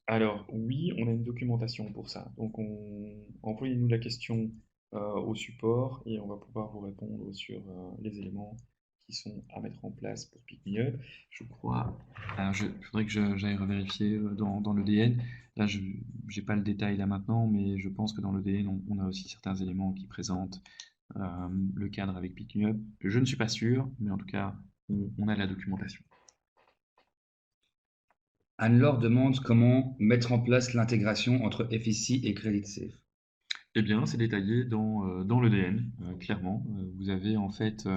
Alors oui, on a une documentation pour ça. Donc envoyez-nous la question au support et on va pouvoir vous répondre sur les éléments qui sont à mettre en place pour PickMeUp. Je crois, alors il faudrait que j'aille revérifier dans le DN. Là, je n'ai pas le détail là maintenant, mais je pense que dans le DN, on a aussi certains éléments qui présentent le cadre avec PickMeUp. Je ne suis pas sûr, mais en tout cas, on a la documentation. Anne-Laure demande comment mettre en place l'intégration entre FICI et CreditSafe. Eh bien, c'est détaillé dans l'EDN, clairement. Vous avez en fait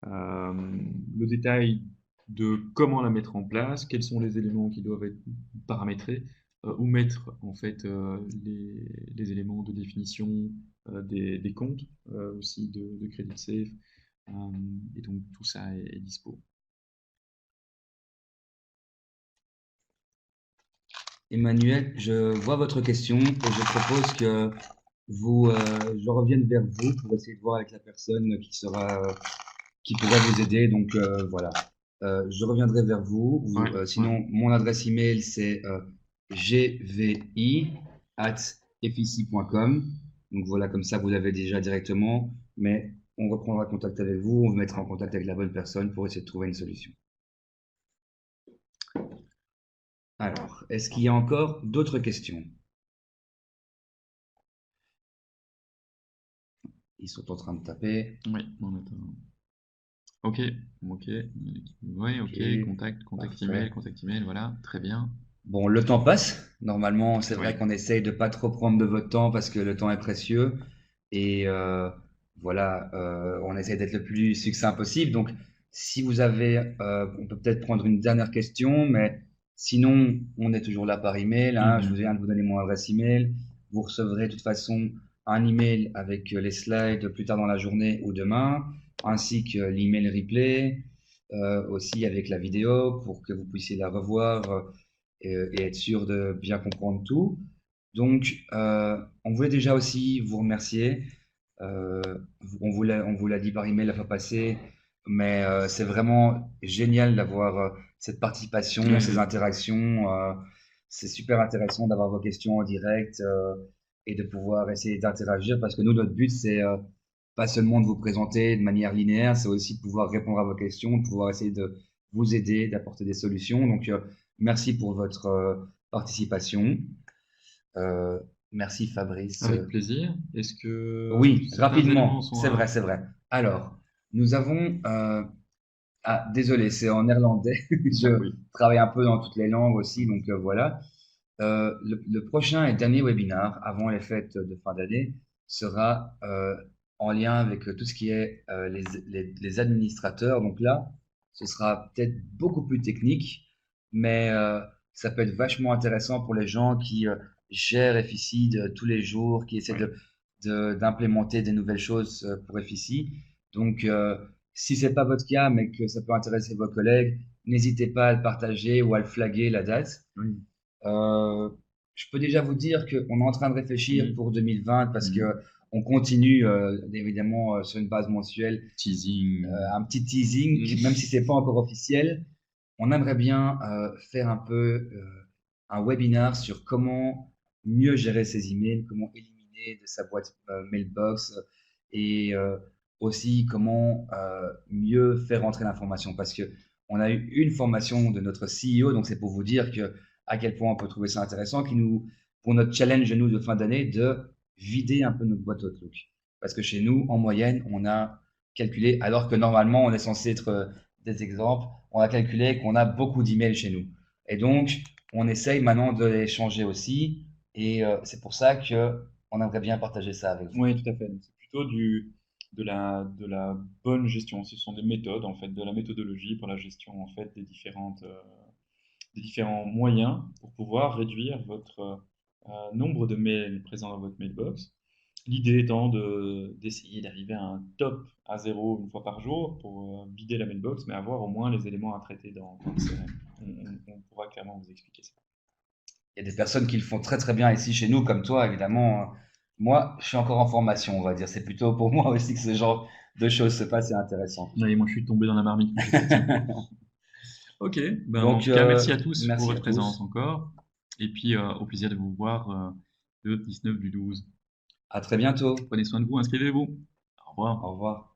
le détail de comment la mettre en place, quels sont les éléments qui doivent être paramétrés, où mettre en fait les éléments de définition des comptes, aussi de CreditSafe. Et donc tout ça est dispo. Emmanuel, je vois votre question et je propose que je revienne vers vous pour essayer de voir avec la personne qui pourra vous aider. Donc voilà. Je reviendrai vers vous. Ouais, Sinon, ouais. mon adresse email c'est gvi@fici.com. Donc voilà, comme ça vous l'avez déjà directement. Mais on reprendra contact avec vous, on vous mettra en contact avec la bonne personne pour essayer de trouver une solution. Alors, est-ce qu'il y a encore d'autres questions? Ils sont en train de taper. Oui, on attend. Ok, ok, ouais, ok, Parfait. contact email, voilà, très bien. Bon, le temps passe. Normalement, c'est vrai Oui, qu'on essaye de pas trop prendre de votre temps parce que le temps est précieux. Et voilà, on essaye d'être le plus succinct possible. Donc, si vous avez, on peut peut-être prendre une dernière question, mais sinon, on est toujours là par email, hein. Je viens de vous donner mon adresse email. Vous recevrez de toute façon un email avec les slides plus tard dans la journée ou demain, ainsi que l'email replay, aussi avec la vidéo pour que vous puissiez la revoir et être sûr de bien comprendre tout. Donc, on voulait déjà aussi vous remercier. Euh, on vous l'a dit par email la fois passée, mais c'est vraiment génial d'avoir cette participation, ces oui, interactions. C'est super intéressant d'avoir vos questions en direct et de pouvoir essayer d'interagir parce que nous, notre but, c'est pas seulement de vous présenter de manière linéaire, c'est aussi de pouvoir répondre à vos questions, de pouvoir essayer de vous aider, d'apporter des solutions. Donc, merci pour votre participation. Euh, merci Fabrice. avec plaisir. Est-ce que Oui, certains éléments rapidement, sont c'est vrai, à... c'est vrai. Alors, nous avons... ah, désolé, c'est en néerlandais. Je Oui, travaille un peu dans toutes les langues aussi, donc voilà. Le prochain et dernier webinar avant les fêtes de fin d'année sera en lien avec tout ce qui est les administrateurs. Donc là, ce sera peut-être beaucoup plus technique, mais ça peut être vachement intéressant pour les gens qui gèrent FICI tous les jours, qui essaient oui. d'implémenter des nouvelles choses pour FICI. Donc, si c'est pas votre cas, mais que ça peut intéresser vos collègues, n'hésitez pas à le partager ou à le flaguer la date. Oui. Euh, je peux déjà vous dire qu'on est en train de réfléchir Mhm. pour 2020 parce que Mhm. on continue évidemment sur une base mensuelle Teasing. un petit teasing, Mhm. même si c'est pas encore officiel. On aimerait bien faire un peu un webinar sur comment mieux gérer ses emails, comment éliminer de sa boîte mailbox et aussi comment mieux faire entrer l'information. Parce que on a eu une formation de notre CEO, donc c'est pour vous dire que à quel point on peut trouver ça intéressant, qui nous, pour notre challenge nous de fin d'année, de vider un peu notre boîte Outlook. Parce que chez nous, en moyenne, on a calculé, alors que normalement on est censé être des exemples, on a calculé qu'on a beaucoup d'emails chez nous. Et donc, on essaye maintenant de les changer aussi. Et c'est pour ça que on aimerait bien partager ça avec vous. Oui, tout à fait. Donc, c'est plutôt de la bonne gestion. Ce sont des méthodes, en fait, de la méthodologie pour la gestion, en fait, des différents moyens pour pouvoir réduire votre nombre de mails présents dans votre mailbox. L'idée étant d'essayer d'arriver à un top à zéro une fois par jour pour vider la mailbox, mais avoir au moins les éléments à traiter dans le CRM. On pourra clairement vous expliquer ça. Il y a des personnes qui le font très très bien ici chez nous, comme toi, évidemment. Moi, je suis encore en formation, on va dire. C'est plutôt pour moi aussi que ce genre de choses se passe, c'est intéressant. Oui, moi je suis tombé dans la marmite plus effectivement. Ok, ben, en Donc, tout cas, merci à tous pour merci à votre présence tous. encore. Et puis, au plaisir de vous voir le 19 du 12. À très bientôt. Prenez soin de vous, inscrivez-vous. Au revoir. Au revoir.